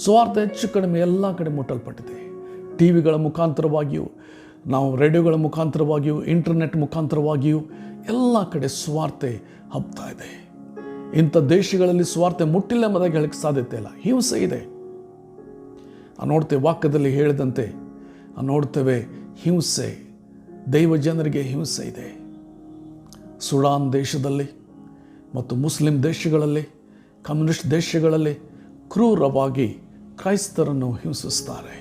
ಸುವಾರ್ತೆ ಹೆಚ್ಚು ಕಡಿಮೆ ಎಲ್ಲ ಕಡೆ ಮುಟ್ಟಲ್ಪಟ್ಟಿದೆ. ಟಿ ವಿಗಳ ಮುಖಾಂತರವಾಗಿಯೂ, ನಾವು ರೇಡಿಯೋಗಳ ಮುಖಾಂತರವಾಗಿಯೂ, ಇಂಟರ್ನೆಟ್ ಮುಖಾಂತರವಾಗಿಯೂ ಎಲ್ಲ ಕಡೆ ಸುವಾರ್ತೆ ಹಬ್ತಾ ಇದೆ. ಇಂಥ ದೇಶಗಳಲ್ಲಿ ಸುವಾರ್ತೆ ಮುಟ್ಟಿಲ್ಲ ಎಂಬುದಾಗಿ ಹೇಳಕ್ಕೆ ಸಾಧ್ಯತೆ ಇಲ್ಲ. ಹಿಂಸೆ ಇದೆ. ನಾವು ನೋಡ್ತೇವೆ, ವಾಕ್ಯದಲ್ಲಿ ಹೇಳಿದಂತೆ ನಾವು ನೋಡ್ತೇವೆ, ಹಿಂಸೆ, ದೈವ ಜನರಿಗೆ ಹಿಂಸೆ ಇದೆ. ಸುಡಾನ್ ದೇಶದಲ್ಲಿ ಮತ್ತು ಮುಸ್ಲಿಂ ದೇಶಗಳಲ್ಲಿ, ಕಮ್ಯುನಿಸ್ಟ್ ದೇಶಗಳಲ್ಲಿ ಕ್ರೂರವಾಗಿ ಕ್ರೈಸ್ತರನ್ನು ಹಿಂಸಿಸ್ತಾರೆ.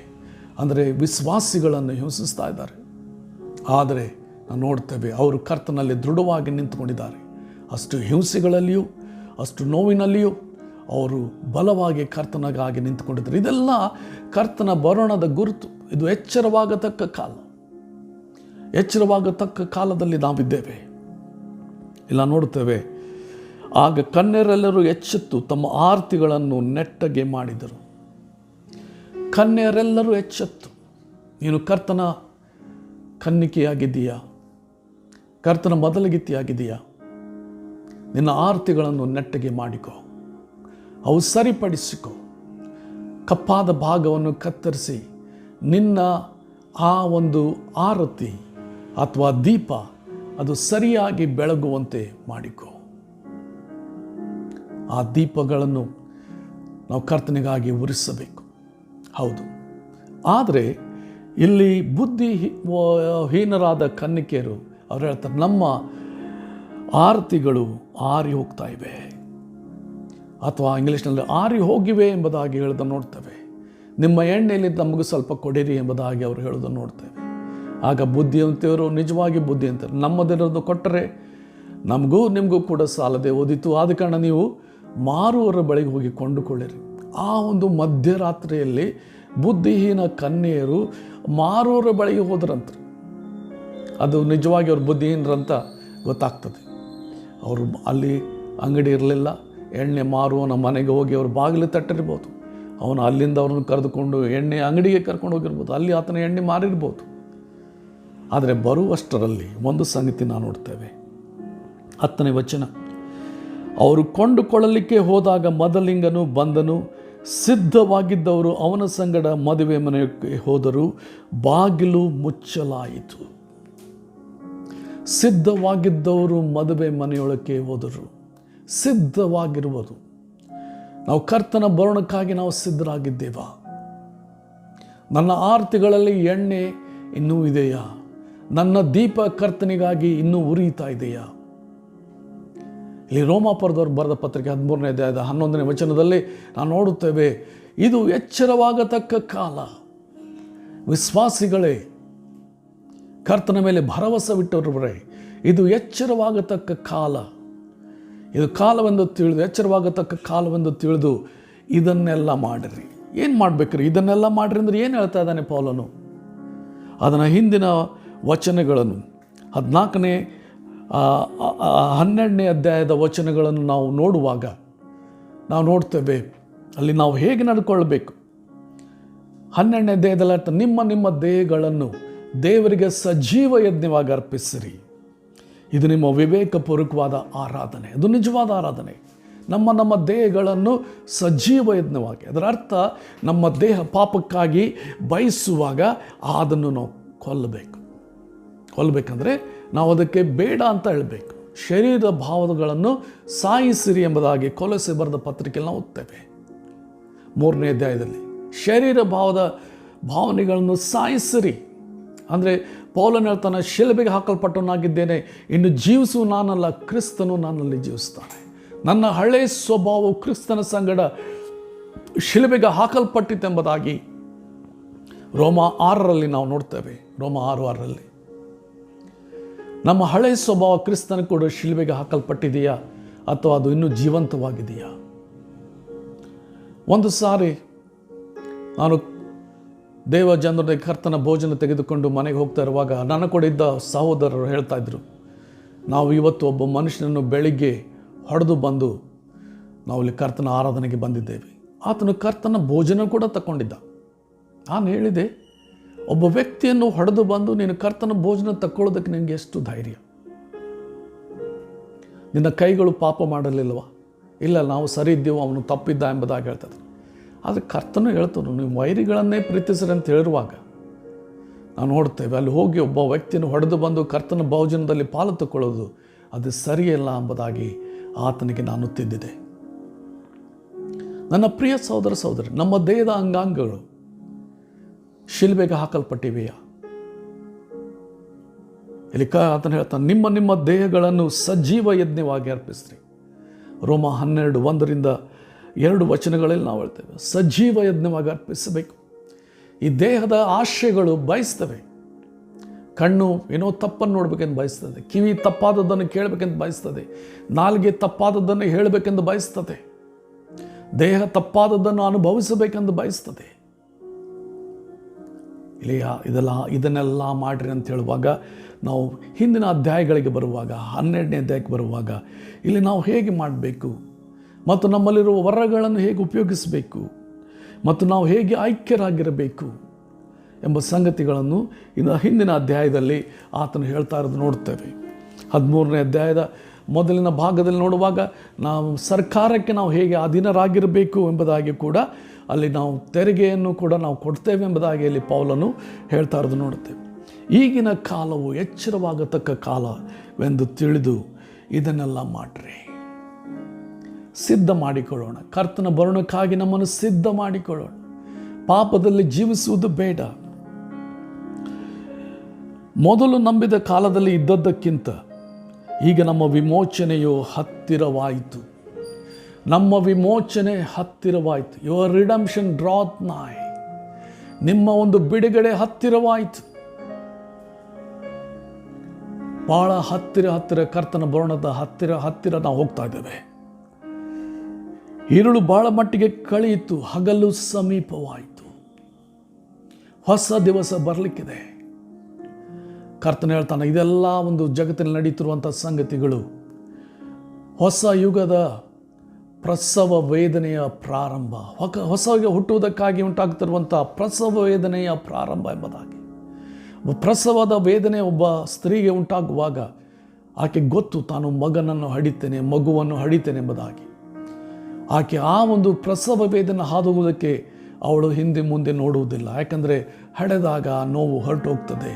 ಅಂದರೆ ವಿಶ್ವಾಸಿಗಳನ್ನು ಹಿಂಸಿಸ್ತಾ ಇದ್ದಾರೆ. ಆದರೆ ನಾವು ನೋಡ್ತೇವೆ, ಅವರು ಕರ್ತನಲ್ಲಿ ದೃಢವಾಗಿ ನಿಂತುಕೊಂಡಿದ್ದಾರೆ. ಅಷ್ಟು ಹಿಂಸೆಗಳಲ್ಲಿಯೂ ಅಷ್ಟು ನೋವಿನಲ್ಲಿಯೂ ಅವರು ಬಲವಾಗಿ ಕರ್ತನಿಗಾಗಿ ನಿಂತುಕೊಂಡಿದ್ದಾರೆ. ಇದೆಲ್ಲ ಕರ್ತನ ಬರೋಣದ ಗುರುತು. ಇದು ಎಚ್ಚರವಾಗತಕ್ಕ ಕಾಲ. ಎಚ್ಚರವಾಗತಕ್ಕ ಕಾಲದಲ್ಲಿ ನಾವಿದ್ದೇವೆ. ಇಲ್ಲ ನೋಡ್ತೇವೆ, ಆಗ ಕನ್ಯರೆಲ್ಲರೂ ಎಚ್ಚೆತ್ತು ತಮ್ಮ ಆರತಿಗಳನ್ನು ನೆಟ್ಟಗೆ ಮಾಡಿದರು. ಕನ್ಯರೆಲ್ಲರೂ ಎಚ್ಚೆತ್ತು. ನೀನು ಕರ್ತನ ಕನ್ನಿಕೆಯಾಗಿದ್ದೀಯಾ? ಕರ್ತನ ಮೊದಲಗಿತ್ತಿಯಾಗಿದ್ದೀಯಾ? ನಿನ್ನ ಆರತಿಗಳನ್ನು ನೆಟ್ಟಗೆ ಮಾಡಿಕೊ, ಅವು ಸರಿಪಡಿಸಿಕೊ. ಕಪ್ಪಾದ ಭಾಗವನ್ನು ಕತ್ತರಿಸಿ ನಿನ್ನ ಆ ಒಂದು ಆರತಿ ಅಥವಾ ದೀಪ ಅದು ಸರಿಯಾಗಿ ಬೆಳಗುವಂತೆ ಮಾಡಿಕೊ. ಆ ದೀಪಗಳನ್ನು ನಾವು ಕರ್ತನಿಗಾಗಿ ಉರಿಸಬೇಕು. ಹೌದು, ಆದರೆ ಇಲ್ಲಿ ಹೀನರಾದ ಕನ್ನಿಕೆಯರು ಅವ್ರು ಹೇಳ್ತಾರೆ, ನಮ್ಮ ಆರತಿಗಳು ಆರಿ ಹೋಗ್ತಾ ಇವೆ, ಅಥವಾ ಇಂಗ್ಲೀಷ್ನಲ್ಲಿ ಆರಿ ಹೋಗಿವೆ ಎಂಬುದಾಗಿ ಹೇಳೋದನ್ನು ನೋಡ್ತೇವೆ. ನಿಮ್ಮ ಎಣ್ಣೆಯಲ್ಲಿ ನಮಗೂ ಸ್ವಲ್ಪ ಕೊಡಿರಿ ಎಂಬುದಾಗಿ ಅವರು ಹೇಳೋದನ್ನು ನೋಡ್ತೇವೆ. ಆಗ ಬುದ್ಧಿವಂತೆಯವರು ನಿಜವಾಗಿ ಬುದ್ಧಿವಂತರು, ನಮ್ಮದಿರೋದು ಕೊಟ್ಟರೆ ನಮಗೂ ನಿಮಗೂ ಕೂಡ ಸಾಲದೆ ಓದಿತು, ಆದ ಕಾರಣ ನೀವು ಮಾರುವವರ ಬಳಿಗೆ ಹೋಗಿ ಕೊಂಡುಕೊಳ್ಳಿರಿ. ಆ ಒಂದು ಮಧ್ಯರಾತ್ರಿಯಲ್ಲಿ ಬುದ್ಧಿಹೀನ ಕನ್ಯೆಯರು ಮಾರುವವರ ಬಳಿಗೆ ಹೋದ್ರಂತ. ಅದು ನಿಜವಾಗಿ ಅವ್ರು ಬುದ್ಧಿಹೀನರಂತ ಗೊತ್ತಾಗ್ತದೆ. ಅವರು ಅಲ್ಲಿ ಅಂಗಡಿ ಇರಲಿಲ್ಲ, ಎಣ್ಣೆ ಮಾರುವವನ ಮನೆಗೆ ಹೋಗಿ ಅವರು ಬಾಗಿಲು ತಟ್ಟಿರ್ಬೋದು. ಅವನು ಅಲ್ಲಿಂದ ಅವ್ರನ್ನ ಕರೆದುಕೊಂಡು ಎಣ್ಣೆ ಅಂಗಡಿಗೆ ಕರ್ಕೊಂಡು ಹೋಗಿರ್ಬೋದು, ಅಲ್ಲಿ ಆತನ ಎಣ್ಣೆ ಮಾರಿರ್ಬೋದು. ಆದರೆ ಬರುವಷ್ಟರಲ್ಲಿ ಒಂದು ಸಂಗತಿ ನಾವು ನೋಡ್ತೇವೆ. 10ನೇ ವಚನ, ಅವರು ಕೊಂಡುಕೊಳ್ಳಲಿಕ್ಕೆ ಹೋದಾಗ ಮದಲಿಂಗನು ಬಂದನು, ಸಿದ್ಧವಾಗಿದ್ದವರು ಅವನ ಸಂಗಡ ಮದುವೆ ಮನೆಗೆ ಹೋದರು, ಬಾಗಿಲು ಮುಚ್ಚಲಾಯಿತು. ಸಿದ್ಧವಾಗಿದ್ದವರು ಮದುವೆ ಮನೆಯೊಳಕ್ಕೆ ಹೋದರು. ಸಿದ್ಧವಾಗಿರುವುದು, ನಾವು ಕರ್ತನ ಬರೋಣಕ್ಕಾಗಿ ನಾವು ಸಿದ್ಧರಾಗಿದ್ದೇವಾ? ನನ್ನ ಆರತಿಗಳಲ್ಲಿ ಎಣ್ಣೆ ಇನ್ನೂ ಇದೆಯಾ? ನನ್ನ ದೀಪ ಕರ್ತನಿಗಾಗಿ ಇನ್ನೂ ಉರಿಯುತ್ತಾ ಇದೆಯಾ? ಇಲ್ಲಿ ರೋಮಾಪುರದವರು ಬರೆದ ಪತ್ರಿಕೆ 13ನೇ ಅಧ್ಯಾಯದ 11ನೇ ವಚನದಲ್ಲಿ ನಾವು ನೋಡುತ್ತೇವೆ, ಇದು ಎಚ್ಚರವಾಗತಕ್ಕ ಕಾಲ. ವಿಶ್ವಾಸಿಗಳೇ, ಕರ್ತನ ಮೇಲೆ ಭರವಸೆ ಬಿಟ್ಟವರೇ, ಇದು ಎಚ್ಚರವಾಗತಕ್ಕ ಕಾಲ. ಇದು ಕಾಲವೆಂದು ತಿಳಿದು, ಎಚ್ಚರವಾಗತಕ್ಕ ಕಾಲವೆಂದು ತಿಳಿದು ಇದನ್ನೆಲ್ಲ ಮಾಡಿರಿ. ಏನು ಮಾಡಬೇಕ್ರಿ? ಇದನ್ನೆಲ್ಲ ಮಾಡಿರಿ ಅಂದರೆ ಏನು ಹೇಳ್ತಾ ಇದ್ದಾನೆ ಪೌಲನು? ಅದನ್ನು ಹಿಂದಿನ ವಚನಗಳನ್ನು 14ನೇ 12ನೇ ಅಧ್ಯಾಯದ ವಚನಗಳನ್ನು ನಾವು ನೋಡುವಾಗ ನಾವು ನೋಡ್ತೇವೆ, ಅಲ್ಲಿ ನಾವು ಹೇಗೆ ನಡ್ಕೊಳ್ಬೇಕು. 12ನೇ ಅಧ್ಯಾಯದಲ್ಲಿ ಅರ್ಥ, ನಿಮ್ಮ ನಿಮ್ಮ ದೇಹಗಳನ್ನು ದೇವರಿಗೆ ಸಜೀವ ಯಜ್ಞವಾಗಿ ಅರ್ಪಿಸಿರಿ. ಇದು ನಿಮ್ಮ ವಿವೇಕಪೂರ್ವಕವಾದ ಆರಾಧನೆ. ಅದು ನಿಜವಾದ ಆರಾಧನೆ. ನಮ್ಮ ದೇಹಗಳನ್ನು ಸಜೀವ ಯಜ್ಞವಾಗಿ, ಅದರ ಅರ್ಥ ನಮ್ಮ ದೇಹ ಪಾಪಕ್ಕಾಗಿ ಬಯಸುವಾಗ ಅದನ್ನು ನಾವು ಕೊಲ್ಲಬೇಕಂದ್ರೆ ನಾವು ಅದಕ್ಕೆ ಬೇಡ ಅಂತ ಹೇಳಬೇಕು. ಶರೀರದ ಭಾವಗಳನ್ನು ಸಾಯಿಸಿರಿ ಎಂಬುದಾಗಿ ಕೊಲೊಸೆ ಬರೆದ ಪತ್ರಿಕೆಯಲ್ಲಿ ನಾವು ಓದ್ತೇವೆ. 3ನೇ ಅಧ್ಯಾಯದಲ್ಲಿ ಶರೀರ ಭಾವನೆಗಳನ್ನು ಸಾಯಿಸಿರಿ ಅಂದರೆ ಪೌಲನು ಹೇಳ್ತಾನೆ, ಶಿಲುಬೆಗೆ ಹಾಕಲ್ಪಟ್ಟವನಾಗಿದ್ದೇನೆ, ಇನ್ನು ಜೀವಿಸು ನಾನಲ್ಲ, ಕ್ರಿಸ್ತನು ನನ್ನಲ್ಲಿ ಜೀವಿಸ್ತಾನೆ. ನನ್ನ ಹಳೆ ಸ್ವಭಾವವು ಕ್ರಿಸ್ತನ ಸಂಗಡ ಶಿಲುಬೆಗೆ ಹಾಕಲ್ಪಟ್ಟಿತೆಂಬುದಾಗಿ ರೋಮ 6ರಲ್ಲಿ ನಾವು ನೋಡ್ತೇವೆ. ರೋಮ 6:6 ನಮ್ಮ ಹಳೆ ಸ್ವಭಾವ ಕ್ರಿಸ್ತನ ಕೂಡ ಶಿಲುಬೆಗೆ ಹಾಕಲ್ಪಟ್ಟಿದೆಯಾ ಅಥವಾ ಅದು ಇನ್ನೂ ಜೀವಂತವಾಗಿದೆಯಾ? ಒಂದು ಸಾರಿ ನಾನು ದೇವ ಜನರ ಕರ್ತನ ಭೋಜನ ತೆಗೆದುಕೊಂಡು ಮನೆಗೆ ಹೋಗ್ತಾ ಇರುವಾಗ ನನ್ನ ಕೂಡ ಇದ್ದ ಸಹೋದರರು ಹೇಳ್ತಾ ಇದ್ರು, ನಾವು ಇವತ್ತು ಒಬ್ಬ ಮನುಷ್ಯನನ್ನು ಬೆಳಿಗ್ಗೆ ಹೊಡೆದು ಬಂದು ನಾವು ಇಲ್ಲಿ ಕರ್ತನ ಆರಾಧನೆಗೆ ಬಂದಿದ್ದೇವೆ. ಆತನು ಕರ್ತನ ಭೋಜನ ಕೂಡ ತಗೊಂಡಿದ್ದ. ನಾನು ಹೇಳಿದೆ, ಒಬ್ಬ ವ್ಯಕ್ತಿಯನ್ನು ಹೊಡೆದು ಬಂದು ನೀನು ಕರ್ತನ ಭೋಜನ ತಗೊಳ್ಳೋದಕ್ಕೆ ನಿನಗೆ ಎಷ್ಟು ಧೈರ್ಯ? ನಿನ್ನ ಕೈಗಳು ಪಾಪ ಮಾಡಲಿಲ್ವಾ? ಇಲ್ಲ, ನಾವು ಸರಿ ಇದ್ದೀವೋ, ಅವನು ತಪ್ಪಿದ್ದ ಎಂಬುದಾಗಿ ಹೇಳ್ತದೆ. ಆದರೆ ಕರ್ತನು ಹೇಳ್ತಾನು, ನೀವು ವೈರಿಗಳನ್ನೇ ಪ್ರೀತಿಸ್ರಿ ಅಂತ ಹೇಳಿರುವಾಗ ನಾವು ನೋಡ್ತೇವೆ, ಅಲ್ಲಿ ಹೋಗಿ ಒಬ್ಬ ವ್ಯಕ್ತಿಯನ್ನು ಹೊಡೆದು ಬಂದು ಕರ್ತನ ಭೋಜನದಲ್ಲಿ ಪಾಲು ತಗೊಳ್ಳೋದು ಅದು ಸರಿಯಲ್ಲ ಎಂಬುದಾಗಿ ಆತನಿಗೆ ನಾನು ತಿದ್ದಿದೆ. ನನ್ನ ಪ್ರಿಯ ಸಹೋದರ ಸಹೋದರಿ, ನಮ್ಮ ದೇಹದ ಅಂಗಾಂಗಗಳು ಶಿಲ್ಬೆಗೆ ಹಾಕಲ್ಪಟ್ಟಿವೆಯಾ? ಇಲ್ಲಿ ಆತನು ಹೇಳ್ತಾನೆ, ನಿಮ್ಮ ನಿಮ್ಮ ದೇಹಗಳನ್ನು ಸಜೀವ ಯಜ್ಞವಾಗಿ ಅರ್ಪಿಸ್ರಿ. ರೋಮ 12:1-2 ವಚನಗಳಲ್ಲಿ ನಾವು ಹೇಳ್ತೇವೆ, ಸಜೀವ ಯಜ್ಞವಾಗಿ ಅರ್ಪಿಸಬೇಕು. ಈ ದೇಹದ ಆಶಯಗಳು ಬಯಸ್ತವೆ. ಕಣ್ಣು ಏನೋ ತಪ್ಪನ್ನು ನೋಡಬೇಕೆಂದು ಬಯಸ್ತದೆ, ಕಿವಿ ತಪ್ಪಾದದ್ದನ್ನು ಕೇಳಬೇಕೆಂದು ಬಯಸ್ತದೆ, ನಾಲಿಗೆ ತಪ್ಪಾದದ್ದನ್ನು ಹೇಳಬೇಕೆಂದು ಬಯಸ್ತದೆ, ದೇಹ ತಪ್ಪಾದದ್ದನ್ನು ಅನುಭವಿಸಬೇಕೆಂದು ಬಯಸ್ತದೆ. ಇಲ್ಲಿ ಇದನ್ನೆಲ್ಲ ಮಾಡಿರಿ ಅಂತ ಹೇಳುವಾಗ ನಾವು ಹಿಂದಿನ ಅಧ್ಯಾಯಗಳಿಗೆ ಬರುವಾಗ 12ನೇ ಅಧ್ಯಾಯಕ್ಕೆ ಬರುವಾಗ ಇಲ್ಲಿ ನಾವು ಹೇಗೆ ಮಾಡಬೇಕು ಮತ್ತು ನಮ್ಮಲ್ಲಿರುವ ವರಗಳನ್ನು ಹೇಗೆ ಉಪಯೋಗಿಸಬೇಕು ಮತ್ತು ನಾವು ಹೇಗೆ ಐಕ್ಯರಾಗಿರಬೇಕು ಎಂಬ ಸಂಗತಿಗಳನ್ನು ಇನ್ನು ಹಿಂದಿನ ಅಧ್ಯಾಯದಲ್ಲಿ ಆತನು ಹೇಳ್ತಾ ಇರೋದು ನೋಡ್ತೇವೆ. 13ನೇ ಅಧ್ಯಾಯದ ಮೊದಲಿನ ಭಾಗದಲ್ಲಿ ನೋಡುವಾಗ ನಾವು ಸರ್ಕಾರಕ್ಕೆ ನಾವು ಹೇಗೆ ಅಧೀನರಾಗಿರಬೇಕು ಎಂಬುದಾಗಿ ಕೂಡ ಅಲ್ಲಿ ನಾವು ತೆರಿಗೆಯನ್ನು ಕೂಡ ನಾವು ಕೊಡ್ತೇವೆ ಎಂಬುದಾಗಿ ಅಲ್ಲಿ ಪೌಲನು ಹೇಳ್ತಾ ಇರೋದು ನೋಡುತ್ತೇವೆ. ಈಗಿನ ಕಾಲವು ಎಚ್ಚರವಾಗತಕ್ಕ ಕಾಲವೆಂದು ತಿಳಿದು ಇದನ್ನೆಲ್ಲ ಮಾಡ್ರಿ, ಸಿದ್ಧ ಮಾಡಿಕೊಳ್ಳೋಣ. ಕರ್ತನ ಬರುಣಕ್ಕಾಗಿ ನಮ್ಮನ್ನು ಸಿದ್ಧ ಮಾಡಿಕೊಳ್ಳೋಣ. ಪಾಪದಲ್ಲಿ ಜೀವಿಸುವುದು ಬೇಡ. ಮೊದಲು ನಂಬಿದ ಕಾಲದಲ್ಲಿ ಇದ್ದದ್ದಕ್ಕಿಂತ ಈಗ ನಮ್ಮ ವಿಮೋಚನೆಯು ಹತ್ತಿರವಾಯಿತು. ನಮ್ಮ ವಿಮೋಚನೆ ಹತ್ತಿರವಾಯಿತು. ಯುವರ್ ರಿಡಂಪ್ಷನ್ ಡ್ರಾತ್ ನೈ. ನಿಮ್ಮ ಒಂದು ಬಿಡುಗಡೆ ಹತ್ತಿರವಾಯಿತು. ಬಹಳ ಹತ್ತಿರ ಕರ್ತನ ಬರುಣದ ಹತ್ತಿರ ನಾವು ಹೋಗ್ತಾ ಇದ್ದೇವೆ. ഇരുಳು ಬಹಳ ಮಟ್ಟಿಗೆ ಕಳೆಯಿತು, ಹಗಲು ಸಮೀಪವಾಯಿತು. ಹೊಸ ದಿವಸ ಬರಲಿಕ್ಕಿದೆ. ಕರ್ತನ ಹೇಳ್ತಾನೆ, ಇದೆಲ್ಲ ಒಂದು ಜಗತ್ತಿನಲ್ಲಿ ನಡೀತಿರುವಂಥ ಸಂಗತಿಗಳು ಹೊಸ ಯುಗದ ಪ್ರಸವ ವೇದನೆಯ ಪ್ರಾರಂಭ, ಹೊಸ ಹುಟ್ಟುವುದಕ್ಕಾಗಿ ಉಂಟಾಗ್ತಿರುವಂಥ ಪ್ರಸವ ವೇದನೆಯ ಪ್ರಾರಂಭ ಎಂಬುದಾಗಿ ಪ್ರಸವದ ವೇದನೆ ಒಬ್ಬ ಸ್ತ್ರೀಗೆ ಉಂಟಾಗುವಾಗ ಆಕೆ ಗೊತ್ತು ತಾನು ಮಗುವನ್ನು ಹಡಿತೇನೆ ಎಂಬುದಾಗಿ. ಆಕೆ ಆ ಒಂದು ಪ್ರಸವ ವೇದನೆ ಹಾದುವುದಕ್ಕೆ ಅವಳು ಹಿಂದೆ ಮುಂದೆ ನೋಡುವುದಿಲ್ಲ. ಯಾಕಂದರೆ ಹಡೆದಾಗ ನೋವು ಹೊರಟೋಗ್ತದೆ.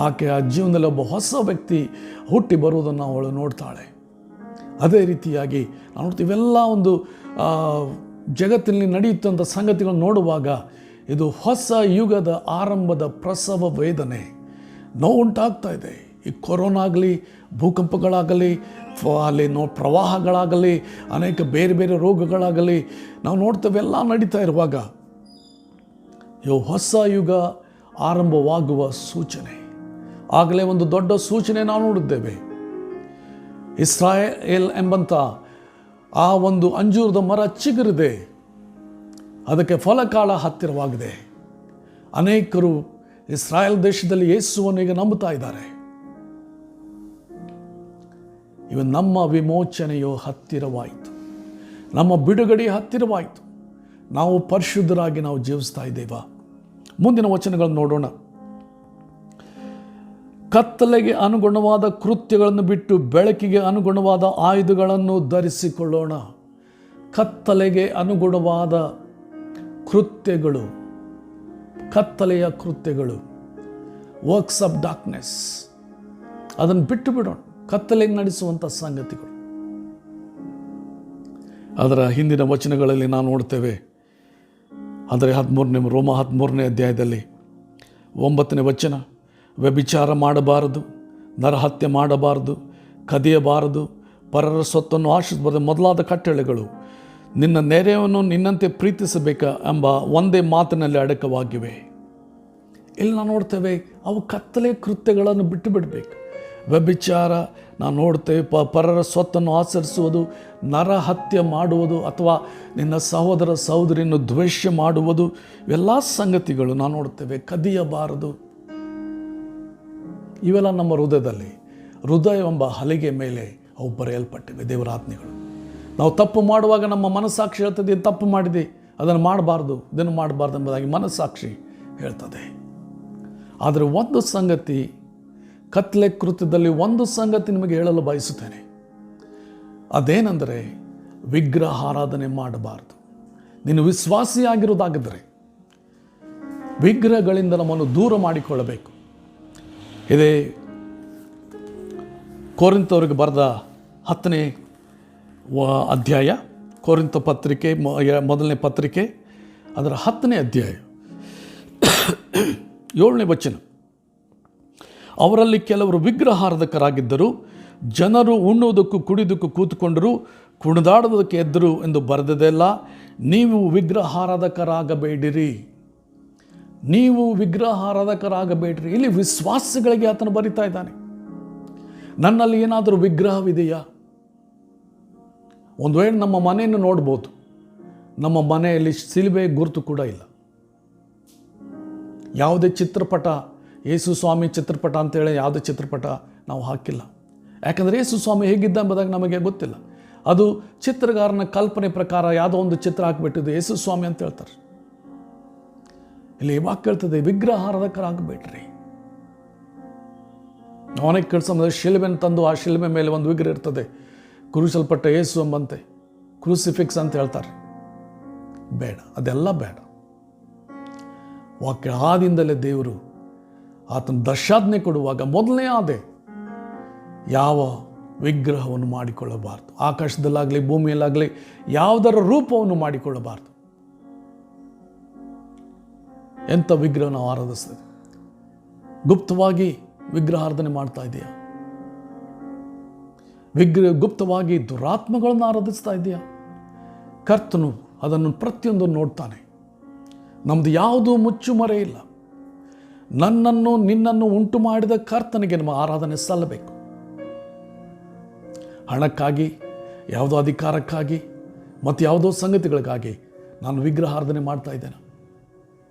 ಆಕೆ ಆ ಜೀವನದಲ್ಲಿ ಒಬ್ಬ ಹೊಸ ವ್ಯಕ್ತಿ ಹುಟ್ಟಿ ಬರುವುದನ್ನು ಅವಳು ನೋಡ್ತಾಳೆ. ಅದೇ ರೀತಿಯಾಗಿ ನಾವು ಇವೆಲ್ಲ ಒಂದು ಜಗತ್ತಿನಲ್ಲಿ ನಡೆಯುತ್ತಂಥ ಸಂಗತಿಗಳನ್ನು ನೋಡುವಾಗ ಇದು ಹೊಸ ಯುಗದ ಆರಂಭದ ಪ್ರಸವ ವೇದನೆ. ನೋವು ಉಂಟಾಗ್ತಾ ಇದೆ. ಈ ಕೊರೋನಾ ಆಗಲಿ, ಭೂಕಂಪಗಳಾಗಲಿ, ಅಲ್ಲಿ ಪ್ರವಾಹಗಳಾಗಲಿ, ಅನೇಕ ಬೇರೆ ಬೇರೆ ರೋಗಗಳಾಗಲಿ ನಾವು ನೋಡ್ತೇವೆ. ಎಲ್ಲ ನಡೀತಾ ಇರುವಾಗ ಇವು ಹೊಸ ಯುಗ ಆರಂಭವಾಗುವ ಸೂಚನೆ. ಆಗಲೇ ಒಂದು ದೊಡ್ಡ ಸೂಚನೆ ನಾವು ನೋಡಿದ್ದೇವೆ. ಇಸ್ರಾಯೇಲ್ ಎಂಬಂಥ ಆ ಒಂದು ಅಂಜೂರದ ಮರ ಚಿಗುರಿದೆ, ಅದಕ್ಕೆ ಫಲಕಾಲ ಹತ್ತಿರವಾಗಿದೆ. ಅನೇಕರು ಇಸ್ರಾಯೇಲ್ ದೇಶದಲ್ಲಿ ಯೇಸುವನ್ನು ಈಗ ನಂಬುತ್ತಾ ಇದ್ದಾರೆ. ಇವ ನಮ್ಮ ವಿಮೋಚನೆಯು ಹತ್ತಿರವಾಯಿತು, ನಮ್ಮ ಬಿಡುಗಡೆ ಹತ್ತಿರವಾಯಿತು. ನಾವು ಪರಿಶುದ್ಧರಾಗಿ ನಾವು ಜೀವಿಸ್ತಾ ಇದ್ದೇವಾ? ಮುಂದಿನ ವಚನಗಳನ್ನು ನೋಡೋಣ. ಕತ್ತಲೆಗೆ ಅನುಗುಣವಾದ ಕೃತ್ಯಗಳನ್ನು ಬಿಟ್ಟು ಬೆಳಕಿಗೆ ಅನುಗುಣವಾದ ಆಯುಧಗಳನ್ನು ಧರಿಸಿಕೊಳ್ಳೋಣ. ಕತ್ತಲೆಗೆ ಅನುಗುಣವಾದ ಕೃತ್ಯಗಳು, ಕತ್ತಲೆಯ ಕೃತ್ಯಗಳು, ವರ್ಕ್ಸ್ ಆಫ್ ಡಾರ್ಕ್ನೆಸ್, ಅದನ್ನು ಬಿಟ್ಟು ಬಿಡೋಣ. ಕತ್ತಲೆಗೆ ನಡೆಸುವಂಥ ಸಂಗತಿಗಳು. ಅದರ ಹಿಂದಿನ ವಚನಗಳಲ್ಲಿ ನಾವು ನೋಡ್ತೇವೆ. ಅಂದರೆ ರೋಮ 13ನೇ ಅಧ್ಯಾಯದಲ್ಲಿ 9ನೇ ವಚನ, ವ್ಯಭಿಚಾರ ಮಾಡಬಾರದು, ನರಹತ್ಯೆ ಮಾಡಬಾರದು, ಕದಿಯಬಾರದು, ಪರರ ಸೊತ್ತನ್ನು ಆಶಿಸಬಾರದು ಮೊದಲಾದ ಕಟ್ಟಳೆಗಳು ನಿನ್ನ ನೆರೆಯನ್ನು ನಿನ್ನಂತೆ ಪ್ರೀತಿಸಬೇಕ ಎಂಬ ಒಂದೇ ಮಾತಿನಲ್ಲಿ ಅಡಕವಾಗಿವೆ. ಇಲ್ಲಿ ನಾವು ನೋಡ್ತೇವೆ ಅವು ಕತ್ತಲೆ ಕೃತ್ಯಗಳನ್ನು ಬಿಟ್ಟು ಬಿಡಬೇಕು. ವ್ಯಭಿಚಾರ ನಾವು ನೋಡ್ತೇವೆ, ಪರರ ಸ್ವತ್ತನ್ನು ಆಚರಿಸುವುದು, ನರಹತ್ಯೆ ಮಾಡುವುದು ಅಥವಾ ನಿನ್ನ ಸಹೋದರ ಸಹೋದರಿಯನ್ನು ದ್ವೇಷ ಮಾಡುವುದು, ಇವೆಲ್ಲ ಸಂಗತಿಗಳು ನಾವು ನೋಡ್ತೇವೆ. ಕದಿಯಬಾರದು, ಇವೆಲ್ಲ ನಮ್ಮ ಹೃದಯ ಎಂಬ ಹಲಿಗೆ ಮೇಲೆ ಅವು ಬರೆಯಲ್ಪಟ್ಟಿವೆ, ದೇವರ ಆಜ್ಞೆಗಳು. ನಾವು ತಪ್ಪು ಮಾಡುವಾಗ ನಮ್ಮ ಮನಸ್ಸಾಕ್ಷಿ ಹೇಳ್ತದೆ, ತಪ್ಪು ಮಾಡಿದೆ, ಅದನ್ನು ಮಾಡಬಾರ್ದು, ಇದನ್ನು ಮಾಡಬಾರ್ದು ಎಂಬುದಾಗಿ ಮನಸ್ಸಾಕ್ಷಿ ಹೇಳ್ತದೆ. ಆದರೆ ಒಂದು ಸಂಗತಿ, ಕತ್ಲೆ ಕೃತ್ಯದಲ್ಲಿ ಒಂದು ಸಂಗತಿ ನಿಮಗೆ ಹೇಳಲು ಬಯಸುತ್ತೇನೆ. ಅದೇನೆಂದರೆ ವಿಗ್ರಹ ಆರಾಧನೆ ಮಾಡಬಾರ್ದು. ನೀನು ವಿಶ್ವಾಸಿಯಾಗಿರುವುದಾಗಿದ್ದರೆ ವಿಗ್ರಹಗಳಿಂದ ನಮ್ಮನ್ನು ದೂರ ಮಾಡಿಕೊಳ್ಳಬೇಕು. ಇದೇ ಕೊರಿಂಥದವರಿಗೆ ಬರೆದ 10ನೇ ಅಧ್ಯಾಯ, ಕೊರಿಂಥ ಪತ್ರಿಕೆ, ಮೊದಲನೇ ಪತ್ರಿಕೆ, ಅದರ 10ನೇ ಅಧ್ಯಾಯ 7ನೇ ವಚನ. ಅವರಲ್ಲಿ ಕೆಲವರು ವಿಗ್ರಹಾರಾಧಕರಾಗಿದ್ದರು, ಜನರು ಉಣ್ಣುವುದಕ್ಕೂ ಕುಡಿಯುವುದಕ್ಕೂ ಕೂತುಕೊಂಡರು, ಕುಣಿದಾಡುವುದಕ್ಕೆ ಎದ್ದರು ಎಂದು ಬರೆದದೆಲ್ಲ. ನೀವು ವಿಗ್ರಹಾರಾಧಕರಾಗಬೇಡಿರಿ, ನೀವು ವಿಗ್ರಹಾರಾಧಕರಾಗಬೇಡ್ರಿ. ಇಲ್ಲಿ ವಿಶ್ವಾಸಿಗಳಿಗೆ ಆತನು ಬರಿತಾ ಇದ್ದಾನೆ. ನನ್ನಲ್ಲಿ ಏನಾದರೂ ವಿಗ್ರಹವಿದೆಯಾ? ಒಂದು ವೇಳೆ ನಮ್ಮ ಮನೆಯನ್ನು ನೋಡ್ಬೋದು, ನಮ್ಮ ಮನೆಯಲ್ಲಿ ಶಿಲುಬೆ ಗುರುತು ಕೂಡ ಇಲ್ಲ. ಯಾವುದೇ ಚಿತ್ರಪಟ, ಯೇಸು ಸ್ವಾಮಿ ಚಿತ್ರಪಟ ಅಂತೇಳಿ ಯಾವುದೇ ಚಿತ್ರಪಟ ನಾವು ಹಾಕಿಲ್ಲ. ಯಾಕಂದರೆ ಯೇಸು ಸ್ವಾಮಿ ಹೇಗಿದ್ದ ಎಂಬುದಾಗಿ ನಮಗೆ ಗೊತ್ತಿಲ್ಲ. ಅದು ಚಿತ್ರಗಾರನ ಕಲ್ಪನೆ ಪ್ರಕಾರ ಯಾವುದೋ ಒಂದು ಚಿತ್ರ ಹಾಕಿಬಿಟ್ಟಿದ್ದು ಯೇಸು ಸ್ವಾಮಿ ಅಂತ ಹೇಳ್ತಾರೆ. ಇಲ್ಲಿ ಇವಾಗ ಕೇಳ್ತದೆ, ವಿಗ್ರಹಾರಾಧಕರಾಗಬೇಡ್ರಿ. ಅವನಿಗೆ ಕೆಲಸ ಶಿಲ್ಬೆನ ತಂದು ಆ ಶಿಲ್ಬೆ ಮೇಲೆ ಒಂದು ವಿಗ್ರಹ ಇರ್ತದೆ, ಕ್ರೂಸಲ್ಪಟ್ಟ ಯೇಸು ಎಂಬಂತೆ, ಕ್ರೂಸಿಫಿಕ್ಸ್ ಅಂತ ಹೇಳ್ತಾರೆ. ಬೇಡ, ಅದೆಲ್ಲ ಬೇಡ. ವಾಕ್ಯ ಆದಿಂದಲೇ ದೇವರು ಆತನ ದಶಾಜ್ಞೆ ಕೊಡುವಾಗ ಮೊದಲನೇ ಆದೆ, ಯಾವ ವಿಗ್ರಹವನ್ನು ಮಾಡಿಕೊಳ್ಳಬಾರ್ದು. ಆಕಾಶದಲ್ಲಾಗಲಿ ಭೂಮಿಯಲ್ಲಾಗಲಿ ಯಾವುದರ ರೂಪವನ್ನು ಮಾಡಿಕೊಳ್ಳಬಾರ್ದು. ಎಂಥ ವಿಗ್ರಹ ನಾವು ಆರಾಧಿಸ್ತೇವೆ? ಗುಪ್ತವಾಗಿ ವಿಗ್ರಹಾರಾಧನೆ ಮಾಡ್ತಾ ಇದೆಯಾ? ಗುಪ್ತವಾಗಿ ದುರಾತ್ಮಗಳನ್ನು ಆರಾಧಿಸ್ತಾ ಇದೆಯಾ? ಕರ್ತನು ಅದನ್ನು ಪ್ರತಿಯೊಂದು ನೋಡ್ತಾನೆ. ನಮ್ಮದು ಯಾವುದೂ ಮುಚ್ಚುಮರೆ ಇಲ್ಲ. ನನ್ನನ್ನು ನಿನ್ನನ್ನು ಉಂಟು ಮಾಡಿದ ಕರ್ತನಿಗೆ ನಮ್ಮ ಆರಾಧನೆ ಸಲ್ಲಬೇಕು. ಹಣಕ್ಕಾಗಿ, ಯಾವುದೋ ಅಧಿಕಾರಕ್ಕಾಗಿ ಮತ್ತು ಯಾವುದೋ ಸಂಗತಿಗಳಿಗಾಗಿ ನಾನು ವಿಗ್ರಹಾರಾಧನೆ ಮಾಡ್ತಾ ಇದ್ದೇನೆ.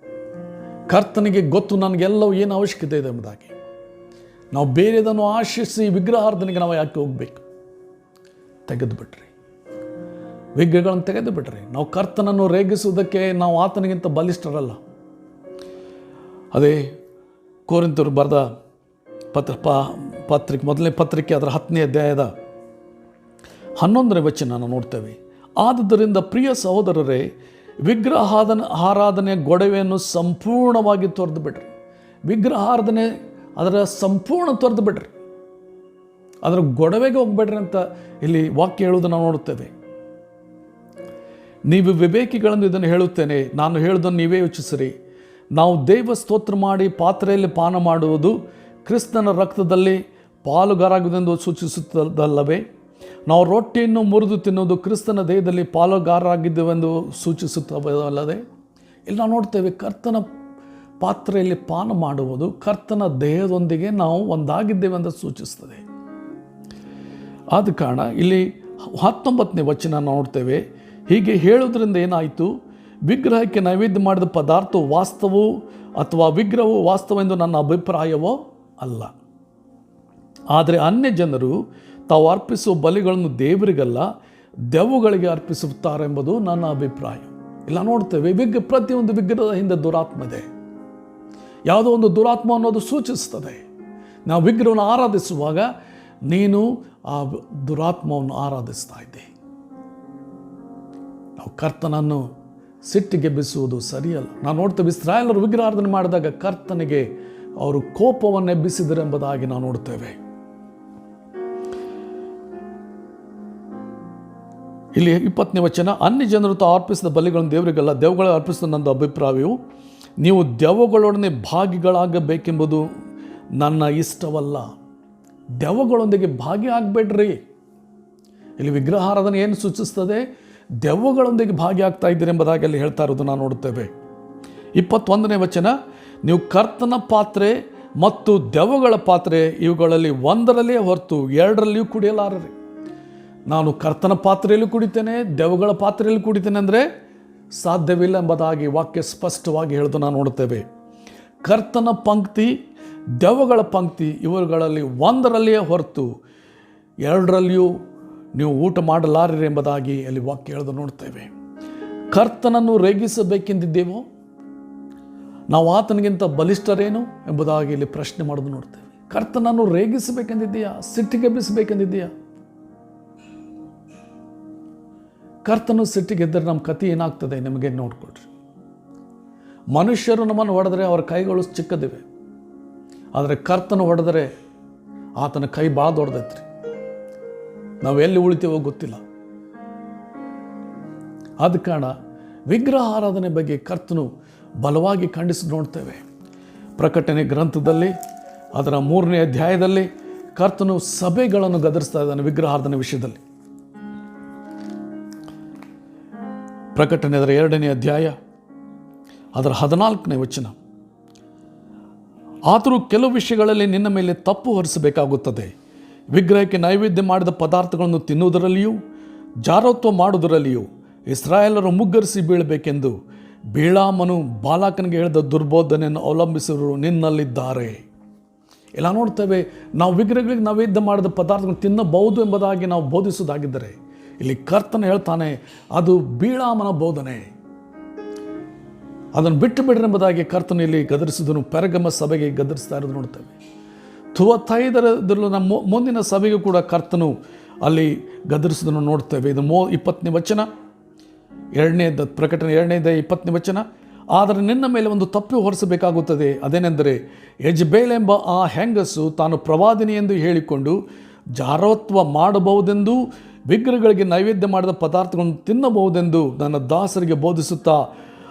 ಕರ್ತನಿಗೆ ಗೊತ್ತು ನನಗೆಲ್ಲವೂ ಏನು ಅವಶ್ಯಕತೆ ಇದೆ ಎಂಬುದಾಗಿ. ನಾವು ಬೇರೆದನ್ನು ಆಶಿಸಿ ವಿಗ್ರಹಾರಾಧನೆಗೆ ನಾವು ಯಾಕೆ ಹೋಗಬೇಕು? ತೆಗೆದು ಬಿಟ್ರಿ, ವಿಗ್ರಹಗಳನ್ನು ತೆಗೆದು ಬಿಟ್ರಿ. ನಾವು ಕರ್ತನನ್ನು ರೇಗಿಸುವುದಕ್ಕೆ ನಾವು ಆತನಿಗಿಂತ ಬಲಿಷ್ಠರಲ್ಲ. ಅದೇ ಕೊರಿಂಥರು ಬರೆದ ಪತ್ರಿಕೆ ಮೊದಲನೇ ಪತ್ರಿಕೆ ಅದರ 10ನೇ ಅಧ್ಯಾಯದ 11ನೇ ವಚನ ನಾವು ನೋಡ್ತೇವೆ. ಆದುದರಿಂದ ಪ್ರಿಯ ಸಹೋದರರೇ, ಆರಾಧನೆ ಗೊಡವೆಯನ್ನು ಸಂಪೂರ್ಣವಾಗಿ ತೊರೆದು ಬಿಡ್ರಿ. ಆರಾಧನೆ ಅದರ ಸಂಪೂರ್ಣ ತೊರೆದು ಬಿಡ್ರಿ, ಅದರ ಗೊಡವೆಗೆ ಹೋಗ್ಬೇಡ್ರಿ ಅಂತ ಇಲ್ಲಿ ವಾಕ್ಯ ಹೇಳುವುದು ನಾವು ನೋಡುತ್ತೇವೆ. ನೀವು ವಿವೇಕಿಗಳನ್ನು ಇದನ್ನು ಹೇಳುತ್ತೇನೆ, ನಾನು ಹೇಳುವುದನ್ನು ನೀವೇ ಯೋಚಿಸಿರಿ. ನಾವು ದೈವ ಸ್ತೋತ್ರ ಮಾಡಿ ಪಾತ್ರೆಯಲ್ಲಿ ಪಾನ ಮಾಡುವುದು ಕ್ರಿಸ್ತನ ರಕ್ತದಲ್ಲಿ ಪಾಲುಗಾರಾಗುವುದೆಂದು ಸೂಚಿಸುತ್ತದಲ್ಲವೇ? ನಾವು ರೊಟ್ಟಿಯನ್ನು ಮುರಿದು ತಿನ್ನುವುದು ಕ್ರಿಸ್ತನ ದೇಹದಲ್ಲಿ ಪಾಲುಗಾರರಾಗಿದ್ದೇವೆಂದು ಸೂಚಿಸುತ್ತವಲ್ಲದೆ? ಇಲ್ಲಿ ನಾವು ನೋಡ್ತೇವೆ, ಕರ್ತನ ಪಾತ್ರೆಯಲ್ಲಿ ಪಾನ ಮಾಡುವುದು ಕರ್ತನ ದೇಹದೊಂದಿಗೆ ನಾವು ಒಂದಾಗಿದ್ದೇವೆಂದು ಸೂಚಿಸ್ತದೆ. ಆದ ಕಾರಣ ಇಲ್ಲಿ 19ನೇ ವಚನ ನೋಡ್ತೇವೆ. ಹೀಗೆ ಹೇಳುವುದರಿಂದ ಏನಾಯಿತು? ವಿಗ್ರಹಕ್ಕೆ ನೈವೇದ್ಯ ಮಾಡಿದ ಪದಾರ್ಥವು ವಾಸ್ತವವು ಅಥವಾ ವಿಗ್ರಹವು ವಾಸ್ತವವೆಂದು ನನ್ನ ಅಭಿಪ್ರಾಯವೋ ಅಲ್ಲ. ಆದರೆ ಅನ್ಯ ಜನರು ತಾವು ಅರ್ಪಿಸುವ ಬಲಿಗಳನ್ನು ದೇವರಿಗಲ್ಲ ದೆವ್ವಗಳಿಗೆ ಅರ್ಪಿಸುತ್ತಾರೆಂಬುದು ನನ್ನ ಅಭಿಪ್ರಾಯ. ಇಲ್ಲ ನೋಡ್ತೇವೆ, ಪ್ರತಿಯೊಂದು ವಿಗ್ರಹದ ಹಿಂದೆ ದುರಾತ್ಮ ಇದೆ. ಯಾವುದೋ ಒಂದು ದುರಾತ್ಮ ಅನ್ನೋದು ಸೂಚಿಸ್ತದೆ. ನಾವು ವಿಗ್ರಹವನ್ನು ಆರಾಧಿಸುವಾಗ ನೀನು ಆ ದುರಾತ್ಮವನ್ನು ಆರಾಧಿಸ್ತಾ ಇದ್ದೆ. ನಾವು ಕರ್ತನನ್ನು ಸಿಟ್ಟಿಗೆ ಎಬ್ಬಿಸುವುದು ಸರಿಯಲ್ಲ. ನಾವು ನೋಡ್ತೇವೆ, ಇಸ್ರಾಯೇಲರು ವಿಗ್ರಹಾರಾಧನೆ ಮಾಡಿದಾಗ ಕರ್ತನಿಗೆ ಅವರು ಕೋಪವನ್ನು ಎಬ್ಬಿಸಿದರೆಂಬುದಾಗಿ ನಾವು ನೋಡ್ತೇವೆ. ಇಲ್ಲಿ 20ನೇ ವಚನ, ಅನ್ಯ ಜನರು ತಾವು ಅರ್ಪಿಸಿದ ಬಲಿಗಳನ್ನು ದೇವರಿಗಲ್ಲ ದೆವ್ವಗಳ ಅರ್ಪಿಸಿದ ನನ್ನ ಅಭಿಪ್ರಾಯವು ನೀವು ದೆವ್ವಗಳೊಡನೆ ಭಾಗಿಗಳಾಗಬೇಕೆಂಬುದು ನನ್ನ ಇಷ್ಟವಲ್ಲ. ದೆವ್ವಗಳೊಂದಿಗೆ ಭಾಗಿ ಆಗಬೇಡ್ರಿ. ಇಲ್ಲಿ ವಿಗ್ರಹಾರಾಧನೆ ಏನು ಸೂಚಿಸ್ತದೆ? ದೆವ್ವಗಳೊಂದಿಗೆ ಭಾಗಿಯಾಗ್ತಾ ಇದ್ದೀರಿ ಎಂಬುದಾಗಿ ಅಲ್ಲಿ ಹೇಳ್ತಾ ಇರೋದು ನಾವು ನೋಡುತ್ತೇವೆ. 21ನೇ ವಚನ, ನೀವು ಕರ್ತನ ಪಾತ್ರೆ ಮತ್ತು ದೆವ್ವಗಳ ಪಾತ್ರೆ ಇವುಗಳಲ್ಲಿ ಒಂದರಲ್ಲಿಯೇ ಹೊರತು ಎರಡರಲ್ಲಿಯೂ ಕುಡಿಯಲಾರರಿ. ನಾನು ಕರ್ತನ ಪಾತ್ರೆಯಲ್ಲೂ ಕುಡಿತೇನೆ, ದೆವ್ವಗಳ ಪಾತ್ರೆಯಲ್ಲಿ ಕುಡಿತೇನೆ ಅಂದರೆ ಸಾಧ್ಯವಿಲ್ಲ ಎಂಬುದಾಗಿ ವಾಕ್ಯ ಸ್ಪಷ್ಟವಾಗಿ ಹೇಳೋದು ನಾವು ನೋಡುತ್ತೇವೆ. ಕರ್ತನ ಪಂಕ್ತಿ ದೆವ್ವಗಳ ಪಂಕ್ತಿ ಇವುಗಳಲ್ಲಿ ಒಂದರಲ್ಲಿಯೇ ಹೊರತು ಎರಡರಲ್ಲಿಯೂ ನೀವು ಊಟ ಮಾಡಲಾರಿರಿ ಎಂಬುದಾಗಿ ಅಲ್ಲಿ ವಾಕ್ಯ ಹೇಳೋದು ನೋಡ್ತೇವೆ. ಕರ್ತನನ್ನು ರೇಗಿಸಬೇಕೆಂದಿದ್ದೇವೋ? ನಾವು ಆತನಿಗಿಂತ ಬಲಿಷ್ಠರೇನು ಎಂಬುದಾಗಿ ಇಲ್ಲಿ ಪ್ರಶ್ನೆ ಮಾಡೋದು ನೋಡ್ತೇವೆ. ಕರ್ತನನ್ನು ರೇಗಿಸಬೇಕೆಂದಿದ್ದೀಯಾ? ಸಿಟ್ಟಿಗೆಬ್ಬಿಸಬೇಕೆಂದಿದ್ದೀಯಾ? ಕರ್ತನು ಸಿಟ್ಟಿಗೆದ್ದರೆ ನಮ್ಮ ಕಥೆ ಏನಾಗ್ತದೆ ನಿಮಗೆ ನೋಡ್ಕೊಳ್ರಿ. ಮನುಷ್ಯರು ನಮ್ಮನ್ನು ಹೊಡೆದರೆ ಅವರ ಕೈಗಳು ಚಿಕ್ಕದಿವೆ, ಆದರೆ ಕರ್ತನು ಹೊಡೆದರೆ ಆತನ ಕೈ ಭಾಳ ದೊಡ್ಡದೈತ್ರಿ. ನಾವು ಎಲ್ಲಿ ಉಳಿತೀವೋ ಗೊತ್ತಿಲ್ಲ. ಆದ ಕಾರಣ ವಿಗ್ರಹ ಆರಾಧನೆ ಬಗ್ಗೆ ಕರ್ತನು ಬಲವಾಗಿ ಖಂಡಿಸಿ ನೋಡ್ತೇವೆ. ಪ್ರಕಟಣೆ ಗ್ರಂಥದಲ್ಲಿ ಅದರ 3ನೇ ಅಧ್ಯಾಯದಲ್ಲಿ ಕರ್ತನು ಸಭೆಗಳನ್ನು ಗದರಿಸ್ತಾ ಇದ್ದಾನೆ ವಿಗ್ರಹಾರಾಧನೆ ವಿಷಯದಲ್ಲಿ. ಪ್ರಕಟಣೆ ಅದರ 2ನೇ ಅಧ್ಯಾಯ ಅದರ 14ನೇ ವಚನ, ಆದರೂ ಕೆಲವು ವಿಷಯಗಳಲ್ಲಿ ನಿನ್ನ ಮೇಲೆ ತಪ್ಪು ಹೊರಿಸಬೇಕಾಗುತ್ತದೆ. ವಿಗ್ರಹಕ್ಕೆ ನೈವೇದ್ಯ ಮಾಡಿದ ಪದಾರ್ಥಗಳನ್ನು ತಿನ್ನುವುದರಲ್ಲಿಯೂ ಜಾರೋತ್ವ ಮಾಡುವುದರಲ್ಲಿಯೂ ಇಸ್ರಾಯೇಲರು ಮುಗ್ಗರಿಸಿ ಬೀಳಬೇಕೆಂದು ಬಿಳಾಮನು ಬಾಲಾಕನಿಗೆ ಹೇಳಿದ ದುರ್ಬೋಧನೆಯನ್ನು ಅವಲಂಬಿಸಿರು ನಿನ್ನಲ್ಲಿದ್ದಾರೆ. ಎಲ್ಲ ನೋಡ್ತೇವೆ, ನಾವು ವಿಗ್ರಹಗಳಿಗೆ ನೈವೇದ್ಯ ಮಾಡಿದ ಪದಾರ್ಥಗಳನ್ನು ತಿನ್ನಬಹುದು ಎಂಬುದಾಗಿ ನಾವು ಬೋಧಿಸುವುದಾಗಿದ್ದರೆ, ಇಲ್ಲಿ ಕರ್ತನ ಹೇಳ್ತಾನೆ ಅದು ಬಿಳಾಮನ ಬೋಧನೆ, ಅದನ್ನು ಬಿಟ್ಟು ಬಿಡ್ರಿ ಎಂಬುದಾಗಿ ಕರ್ತನು ಇಲ್ಲಿ ಗದರಿಸಿದನು. ಪೆರ್ಗಮ ಸಭೆಗೆ ಗದರಿಸ್ತಾ ಇರೋದು ನೋಡ್ತೇವೆ. ಥುವತೈದರಲ್ಲೂ ನಮ್ಮ ಮುಂದಿನ ಸಭೆಗೂ ಕೂಡ ಕರ್ತನು ಅಲ್ಲಿ ಗದರಿಸಿದನ್ನು ನೋಡ್ತೇವೆ. ಇದು 20ನೇ ವಚನ, ಪ್ರಕಟಣೆ 2ನೇ 20ನೇ ವಚನ. ಆದರೆ ನಿನ್ನ ಮೇಲೆ ಒಂದು ತಪ್ಪು ಹೊರಿಸಬೇಕಾಗುತ್ತದೆ. ಅದೇನೆಂದರೆ, ಯಜ್ಬೇಲ್ ಎಂಬ ಆ ಹೆಂಗಸು ತಾನು ಪ್ರವಾದಿನಿ ಎಂದು ಹೇಳಿಕೊಂಡು ಜಾರೋತ್ವ ಮಾಡಬಹುದೆಂದು ವಿಗ್ರಹಗಳಿಗೆ ನೈವೇದ್ಯ ಮಾಡಿದ ಪದಾರ್ಥಗಳನ್ನು ತಿನ್ನಬಹುದೆಂದು ನನ್ನ ದಾಸರಿಗೆ ಬೋಧಿಸುತ್ತಾ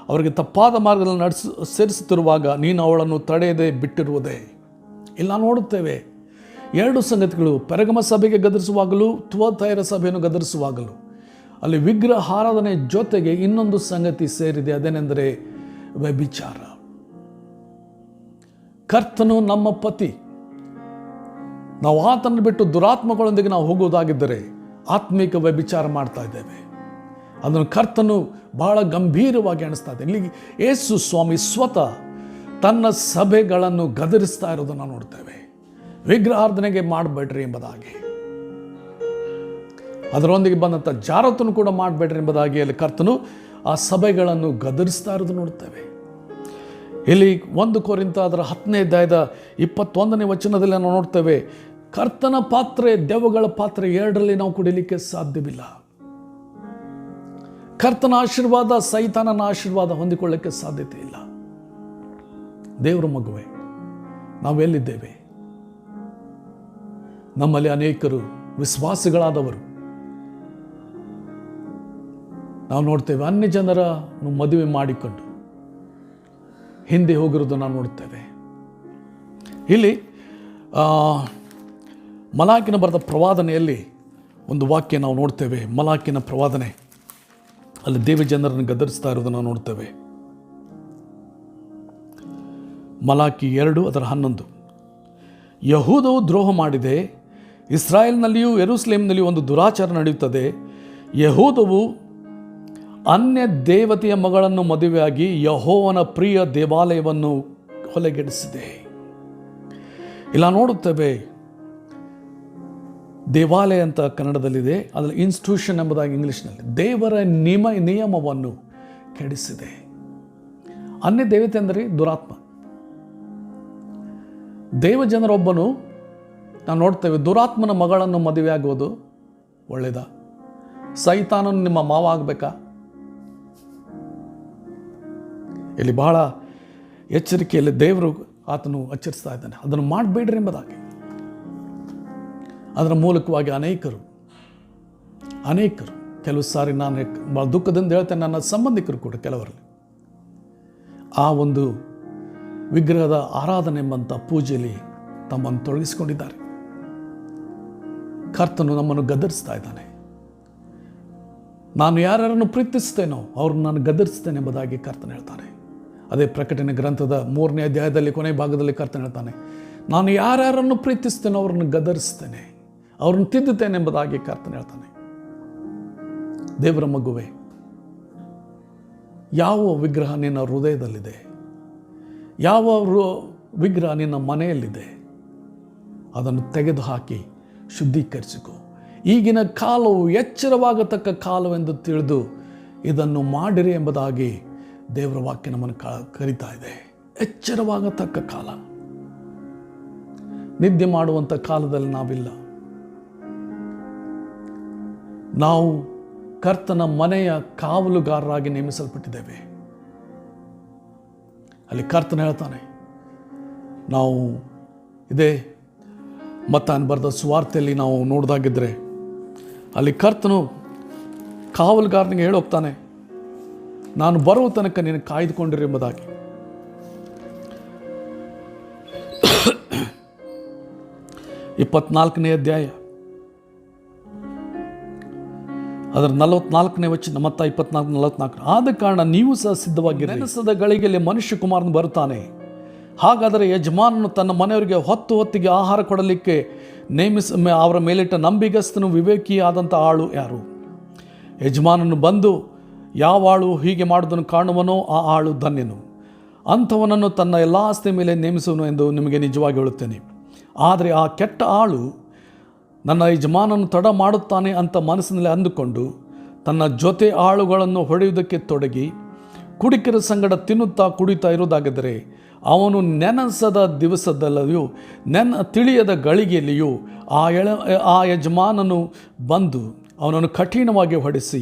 ಅವರಿಗೆ ತಪ್ಪಾದ ಮಾರ್ಗದಲ್ಲಿ ಸೇರಿಸುತ್ತಿರುವಾಗ ನೀನು ಅವಳನ್ನು ತಡೆಯದೆ ಬಿಟ್ಟಿರುವುದೇ. ಇಲ್ಲ ನೋಡುತ್ತೇವೆ 2 ಸಂಗತಿಗಳು, ಪೆರ್ಗಮ ಸಭೆಗೆ ಗದರಿಸುವಾಗಲೂ ಥುವತೈರ ಸಭೆಯನ್ನು ಗದರಿಸುವಾಗಲೂ ಅಲ್ಲಿ ವಿಗ್ರಹ ಆರಾಧನೆ ಜೊತೆಗೆ ಇನ್ನೊಂದು ಸಂಗತಿ ಸೇರಿದೆ. ಅದೇನೆಂದರೆ ವ್ಯಭಿಚಾರ. ಕರ್ತನು ನಮ್ಮ ಪತಿ, ನಾವು ಆತನ ಬಿಟ್ಟು ದುರಾತ್ಮಗಳೊಂದಿಗೆ ನಾವು ಹೋಗುವುದಾಗಿದ್ದರೆ ಆತ್ಮಿಕ ವ್ಯಭಿಚಾರ ಮಾಡ್ತಾ ಇದ್ದೇವೆ. ಅದನ್ನು ಕರ್ತನು ಬಹಳ ಗಂಭೀರವಾಗಿ ಅನಿಸ್ತಾ ಇದೆ. ಇಲ್ಲಿ ಯೇಸು ಸ್ವಾಮಿ ಸ್ವತಃ ತನ್ನ ಸಭೆಗಳನ್ನು ಗದರಿಸ್ತಾ ಇರೋದನ್ನು ನೋಡ್ತೇವೆ. ವಿಗ್ರಹಾರಾಧನೆಗೆ ಮಾಡಬೇಡ್ರಿ ಎಂಬುದಾಗಿ, ಅದರೊಂದಿಗೆ ಬಂದಂಥ ಜಾರತನ್ನು ಕೂಡ ಮಾಡಬೇಡ್ರಿ ಎಂಬುದಾಗಿ ಅಲ್ಲಿ ಕರ್ತನು ಆ ಸಭೆಗಳನ್ನು ಗದರಿಸ್ತಾ ಇರೋದು ನೋಡ್ತೇವೆ. ಇಲ್ಲಿ 1 ಕೊರಿಂಥ ಅದರ 10ನೇ ಅಧ್ಯಾಯದ 21ನೇ ವಚನದಲ್ಲಿ ನಾವು ನೋಡ್ತೇವೆ, ಕರ್ತನ ಪಾತ್ರೆ ದೆವ್ವಗಳ ಪಾತ್ರೆ ಎರಡರಲ್ಲಿ ನಾವು ಕುಡಿಲಿಕ್ಕೆ ಸಾಧ್ಯವಿಲ್ಲ. ಕರ್ತನ ಆಶೀರ್ವಾದ ಸೈತಾನನ ಆಶೀರ್ವಾದ ಹೊಂದಿಕೊಳ್ಳಕ್ಕೆ ಸಾಧ್ಯತೆ ಇಲ್ಲ. ದೇವರ ಮಗುವೆ, ನಾವೆಲ್ಲಿದ್ದೇವೆ? ನಮ್ಮಲ್ಲಿ ಅನೇಕರು ವಿಶ್ವಾಸಿಗಳಾದವರು ನಾವು ನೋಡ್ತೇವೆ ಅನ್ಯ ಜನರ ಮದುವೆ ಮಾಡಿಕೊಂಡು ಹಿಂದೆ ಹೋಗಿರೋದನ್ನು ನಾವು ನೋಡ್ತೇವೆ. ಇಲ್ಲಿ ಮಲಾಕಿನ ಬರೆದ ಪ್ರವಾದನೆಯಲ್ಲಿ ಒಂದು ವಾಕ್ಯ ನಾವು ನೋಡ್ತೇವೆ. ಮಲಾಕಿನ ಪ್ರವಾದನೆ ಅಲ್ಲಿ ದೇವ ಜನರನ್ನು ಗದರಿಸ್ತಾ ಇರೋದನ್ನು ನಾವು ನೋಡ್ತೇವೆ. ಮಲಾಕಿ 2 ಅದರ 11. ಯಹೂದವು ದ್ರೋಹ ಮಾಡಿದೆ, ಇಸ್ರಾಯೇಲ್ನಲ್ಲಿಯೂ ಯೆರೂಸಲೇಮಿನಲ್ಲಿಯೂ ಒಂದು ದುರಾಚಾರ ನಡೆಯುತ್ತದೆ. ಯಹೂದವು ಅನ್ಯ ದೇವತೆಯ ಮಗಳನ್ನು ಮದುವೆಯಾಗಿ ಯೆಹೋವನ ಪ್ರಿಯ ದೇವಾಲಯವನ್ನು ಹೊಲೆಗೆಡಿಸಿದೆ. ಇಲ್ಲ ನೋಡುತ್ತೇವೆ, ದೇವಾಲಯ ಅಂತ ಕನ್ನಡದಲ್ಲಿದೆ, ಅದರಲ್ಲಿ ಇನ್ಸ್ಟಿಟ್ಯೂಷನ್ ಎಂಬುದಾಗಿ ಇಂಗ್ಲೀಷ್ನಲ್ಲಿ. ದೇವರ ನಿಯಮವನ್ನು ಕೆಡಿಸಿದೆ. ಅನ್ಯ ದೇವತೆ ಅಂದರೆ ದುರಾತ್ಮ. ದೇವ ಜನರೊಬ್ಬನು ನಾವು ನೋಡ್ತೇವೆ ದುರಾತ್ಮನ ಮಗಳನ್ನು ಮದುವೆಯಾಗುವುದು ಒಳ್ಳೆಯದ? ಸೈತಾನನು ನಿಮ್ಮ ಮಾವ ಆಗಬೇಕಾ? ಇಲ್ಲಿ ಬಹಳ ಎಚ್ಚರಿಕೆಯಲ್ಲಿ ದೇವರು ಆತನು ಎಚ್ಚರಿಸ್ತಾ ಇದ್ದಾನೆ, ಅದನ್ನು ಮಾಡಬೇಡ್ರಿ ಎಂಬುದಾಗಿ. ಅದರ ಮೂಲಕವಾಗಿ ಅನೇಕರು ಕೆಲವು ಸಾರಿ ನಾನು ಭಾಳ ದುಃಖದಿಂದ ಹೇಳ್ತೇನೆ, ನನ್ನ ಸಂಬಂಧಿಕರು ಕೂಡ ಕೆಲವರಲ್ಲಿ ಆ ಒಂದು ವಿಗ್ರಹದ ಆರಾಧನೆ ಎಂಬಂಥ ಪೂಜೆಯಲ್ಲಿ ತಮ್ಮನ್ನು ತೊಡಗಿಸಿಕೊಂಡಿದ್ದಾರೆ. ಕರ್ತನು ನಮ್ಮನ್ನು ಗದರಿಸ್ತಾ ಇದ್ದಾನೆ. ನಾನು ಯಾರ್ಯಾರನ್ನು ಪ್ರೀತಿಸ್ತೇನೋ ಅವ್ರನ್ನ ನಾನು ಗದರಿಸ್ತೇನೆ ಎಂಬುದಾಗಿ ಕರ್ತನು ಹೇಳ್ತಾನೆ. ಅದೇ ಪ್ರಕಟಣೆ ಗ್ರಂಥದ 3ನೇ ಅಧ್ಯಾಯದಲ್ಲಿ ಕೊನೆ ಭಾಗದಲ್ಲಿ ಕರ್ತನು ಹೇಳ್ತಾನೆ, ನಾನು ಯಾರ್ಯಾರನ್ನು ಪ್ರೀತಿಸ್ತೇನೋ ಅವ್ರನ್ನ ಗದರಿಸ್ತೇನೆ, ಅವ್ರನ್ನ ತಿದ್ದುತ್ತೇನೆ ಎಂಬುದಾಗಿ ಕರ್ತನು ಹೇಳ್ತಾನೆ. ದೇವರ ಮಗುವೆ, ಯಾವ ವಿಗ್ರಹ ನಿನ್ನ ಹೃದಯದಲ್ಲಿದೆ? ಯಾವ ವಿಗ್ರಹ ನಿನ್ನ ಮನೆಯಲ್ಲಿದೆ? ಅದನ್ನು ತೆಗೆದುಹಾಕಿ ಶುದ್ಧೀಕರಿಸಿಕೊ. ಈಗಿನ ಕಾಲವು ಎಚ್ಚರವಾಗತಕ್ಕ ಕಾಲವೆಂದು ತಿಳಿದು ಇದನ್ನು ಮಾಡಿರಿ ಎಂಬುದಾಗಿ ದೇವರ ವಾಕ್ಯ ನಮ್ಮನ್ನು ಕರೀತಾ ಇದೆ. ಎಚ್ಚರವಾಗತಕ್ಕ ಕಾಲ. ನಿದ್ದೆ ಮಾಡುವಂಥ ಕಾಲದಲ್ಲಿ ನಾವಿಲ್ಲ. ನಾವು ಕರ್ತನ ಮನೆಯ ಕಾವಲುಗಾರರಾಗಿ ನೇಮಿಸಲ್ಪಟ್ಟಿದ್ದೇವೆ. ಅಲ್ಲಿ ಕರ್ತನ ಹೇಳ್ತಾನೆ, ನಾವು ಇದೇ ಮತ್ತಾಯನ ಬರೆದ ಸುವಾರ್ತೆಯಲ್ಲಿ ನಾವು ನೋಡ್ದಾಗಿದ್ರೆ ಅಲ್ಲಿ ಕರ್ತನು ಕಾವಲುಗಾರನಿಗೆ ಹೇಳೋಗ್ತಾನೆ, ನಾನು ಬರುವ ತನಕ ನೀನು ಕಾಯ್ದುಕೊಂಡಿರಿ ಎಂಬುದಾಗಿ. ಇಪ್ಪತ್ನಾಲ್ಕನೇ ಅಧ್ಯಾಯ ಅದರ 44ನೇ ವಚನ, ಮತ್ತ 24:44. ಆದ ಕಾರಣ ನೀವು ಸಹ ಸಿದ್ಧವಾಗಿರಿ, ನೆನಸದ ಗಳಿಗೆಯಲ್ಲಿ ಮನುಷ್ಯ ಕುಮಾರನು ಬರುತ್ತಾನೆ. ಹಾಗಾದರೆ ಯಜಮಾನನು ತನ್ನ ಮನೆಯವರಿಗೆ ಹೊತ್ತಿಗೆ ಆಹಾರ ಕೊಡಲಿಕ್ಕೆ ಅವರ ಮೇಲಿಟ್ಟ ನಂಬಿಗಸ್ತನು ವಿವೇಕಿಯಾದಂಥ ಆಳು ಯಾರು? ಯಜಮಾನನು ಬಂದು ಯಾವ ಆಳು ಹೀಗೆ ಮಾಡುವುದನ್ನು ಕಾಣುವನೋ ಆ ಆಳು ಧನ್ಯನು. ಅಂಥವನನ್ನು ತನ್ನ ಎಲ್ಲ ಆಸ್ತಿ ಮೇಲೆ ನೇಮಿಸುವನು ಎಂದು ನಿಮಗೆ ನಿಜವಾಗಿ ಹೇಳುತ್ತೇನೆ. ಆದರೆ ಆ ಕೆಟ್ಟ ಆಳು ನನ್ನ ಯಜಮಾನನು ತಡ ಮಾಡುತ್ತಾನೆ ಅಂತ ಮನಸ್ಸಿನಲ್ಲಿ ಅಂದುಕೊಂಡು ತನ್ನ ಜೊತೆ ಆಳುಗಳನ್ನು ಹೊಡೆಯುವುದಕ್ಕೆ ತೊಡಗಿ ಕುಡಿಕರ ಸಂಗಡ ತಿನ್ನುತ್ತಾ ಕುಡಿತಾ ಇರುವುದಾಗಿದ್ದರೆ ಅವನು ನೆನಸದ ದಿವಸದಲ್ಲಿಯೂ ತಿಳಿಯದ ಗಳಿಗೆಯಲ್ಲಿಯೂ ಆ ಯಜಮಾನನು ಬಂದು ಅವನನ್ನು ಕಠಿಣವಾಗಿ ಹೊಡೆಸಿ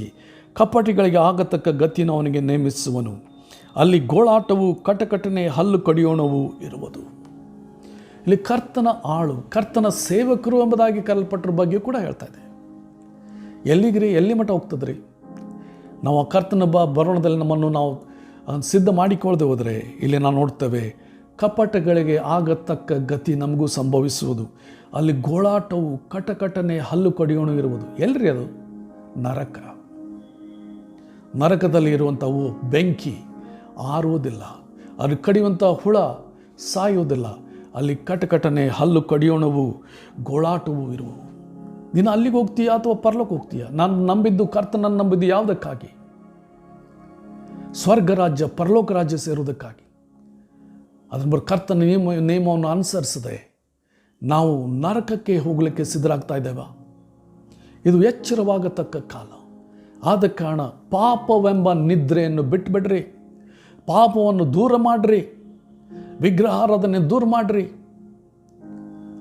ಕಪಟಿಗಳಿಗೆ ಆಗತಕ್ಕ ಗತಿಯನ್ನು ಅವನಿಗೆ ನೇಮಿಸುವನು. ಅಲ್ಲಿ ಗೋಳಾಟವು, ಕಟಕಟನೆ, ಹಲ್ಲು ಕಡಿಯೋಣವು ಇರುವುದು. ಇಲ್ಲಿ ಕರ್ತನ ಆಳು, ಕರ್ತನ ಸೇವಕರು ಎಂಬುದಾಗಿ ಕರೆಯಲ್ಪಟ್ಟರ ಬಗ್ಗೆ ಕೂಡ ಹೇಳ್ತಾ ಇದೆ. ಎಲ್ಲಿಗ್ರಿ? ಎಲ್ಲಿ ಮಠ ಹೋಗ್ತದ್ರಿ? ನಾವು ಆ ಕರ್ತನ ಬರೋಣದಲ್ಲಿ ನಮ್ಮನ್ನು ನಾವು ಸಿದ್ಧ ಮಾಡಿಕೊಳ್ಳದೆ ಹೋದರೆ ಇಲ್ಲಿ ನಾವು ನೋಡ್ತೇವೆ ಕಪಟಗಳಿಗೆ ಆಗತಕ್ಕ ಗತಿ ನಮಗೂ ಸಂಭವಿಸುವುದು. ಅಲ್ಲಿ ಗೋಳಾಟವು, ಕಟಕಟನೆ, ಹಲ್ಲು ಕಡಿಯೋಣ ಇರುವುದು. ಎಲ್ರಿ ಅದು? ನರಕ. ನರಕದಲ್ಲಿ ಇರುವಂಥವು ಬೆಂಕಿ ಆರುವುದಿಲ್ಲ, ಅದು ಕಡಿಯುವಂಥ ಹುಳ ಸಾಯುವುದಿಲ್ಲ. ಅಲ್ಲಿ ಕಟಕಟನೆ, ಹಲ್ಲು ಕಡಿಯೋಣವು, ಗೋಳಾಟವು ಇರುವು. ನೀನು ಅಲ್ಲಿಗೆ ಹೋಗ್ತೀಯಾ ಅಥವಾ ಪರಲೋಕ ಹೋಗ್ತೀಯಾ? ನಾನು ನಂಬಿದ್ದು, ಕರ್ತನನ್ನು ನಂಬಿದ್ದು ಯಾವುದಕ್ಕಾಗಿ? ಸ್ವರ್ಗ ರಾಜ್ಯ, ಪರಲೋಕ ರಾಜ್ಯ ಸೇರುವುದಕ್ಕಾಗಿ. ಅದನ್ನು ಕರ್ತನ ನಿಯಮವನ್ನು ಅನುಸರಿಸದೆ ನಾವು ನರಕಕ್ಕೆ ಹೋಗಲಿಕ್ಕೆ ಸಿದ್ಧರಾಗ್ತಾ ಇದ್ದೇವೆ. ಇದು ಎಚ್ಚರವಾಗತಕ್ಕ ಕಾಲ. ಆದ ಕಾರಣ ಪಾಪವೆಂಬ ನಿದ್ರೆಯನ್ನು ಬಿಟ್ಟುಬಿಡ್ರಿ, ಪಾಪವನ್ನು ದೂರ ಮಾಡಿರಿ. ವಿಗ್ರಹಾರಾಧನೆ ದೂರ ಮಾಡ್ರಿ.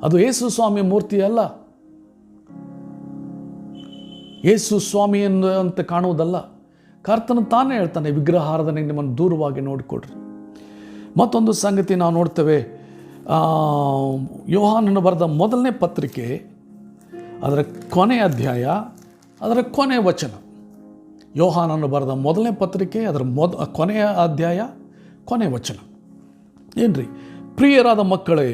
ಅದು ಯೇಸು ಸ್ವಾಮಿ ಮೂರ್ತಿ ಅಲ್ಲ, ಯೇಸು ಸ್ವಾಮಿ ಅಂತ ಕಾಣುವುದಲ್ಲ. ಕರ್ತನ ತಾನೇ ಹೇಳ್ತಾನೆ, ವಿಗ್ರಹಾರಾಧನೆಗೆ ನಿಮ್ಮನ್ನು ದೂರವಾಗಿ ನೋಡಿಕೊಡ್ರಿ. ಮತ್ತೊಂದು ಸಂಗತಿ ನಾವು ನೋಡ್ತೇವೆ, ಯೋಹಾನನು ಬರೆದ ಮೊದಲನೇ ಪತ್ರಿಕೆ ಅದರ ಕೊನೆಯ ಅಧ್ಯಾಯ, ಅದರ ಕೊನೆಯ ವಚನ. ಯೋಹಾನನು ಬರೆದ ಮೊದಲನೇ ಪತ್ರಿಕೆ ಅದರ ಕೊನೆಯ ಅಧ್ಯಾಯ, ಕೊನೆಯ ವಚನ ಏನ್ರಿ? ಪ್ರಿಯರಾದ ಮಕ್ಕಳೇ,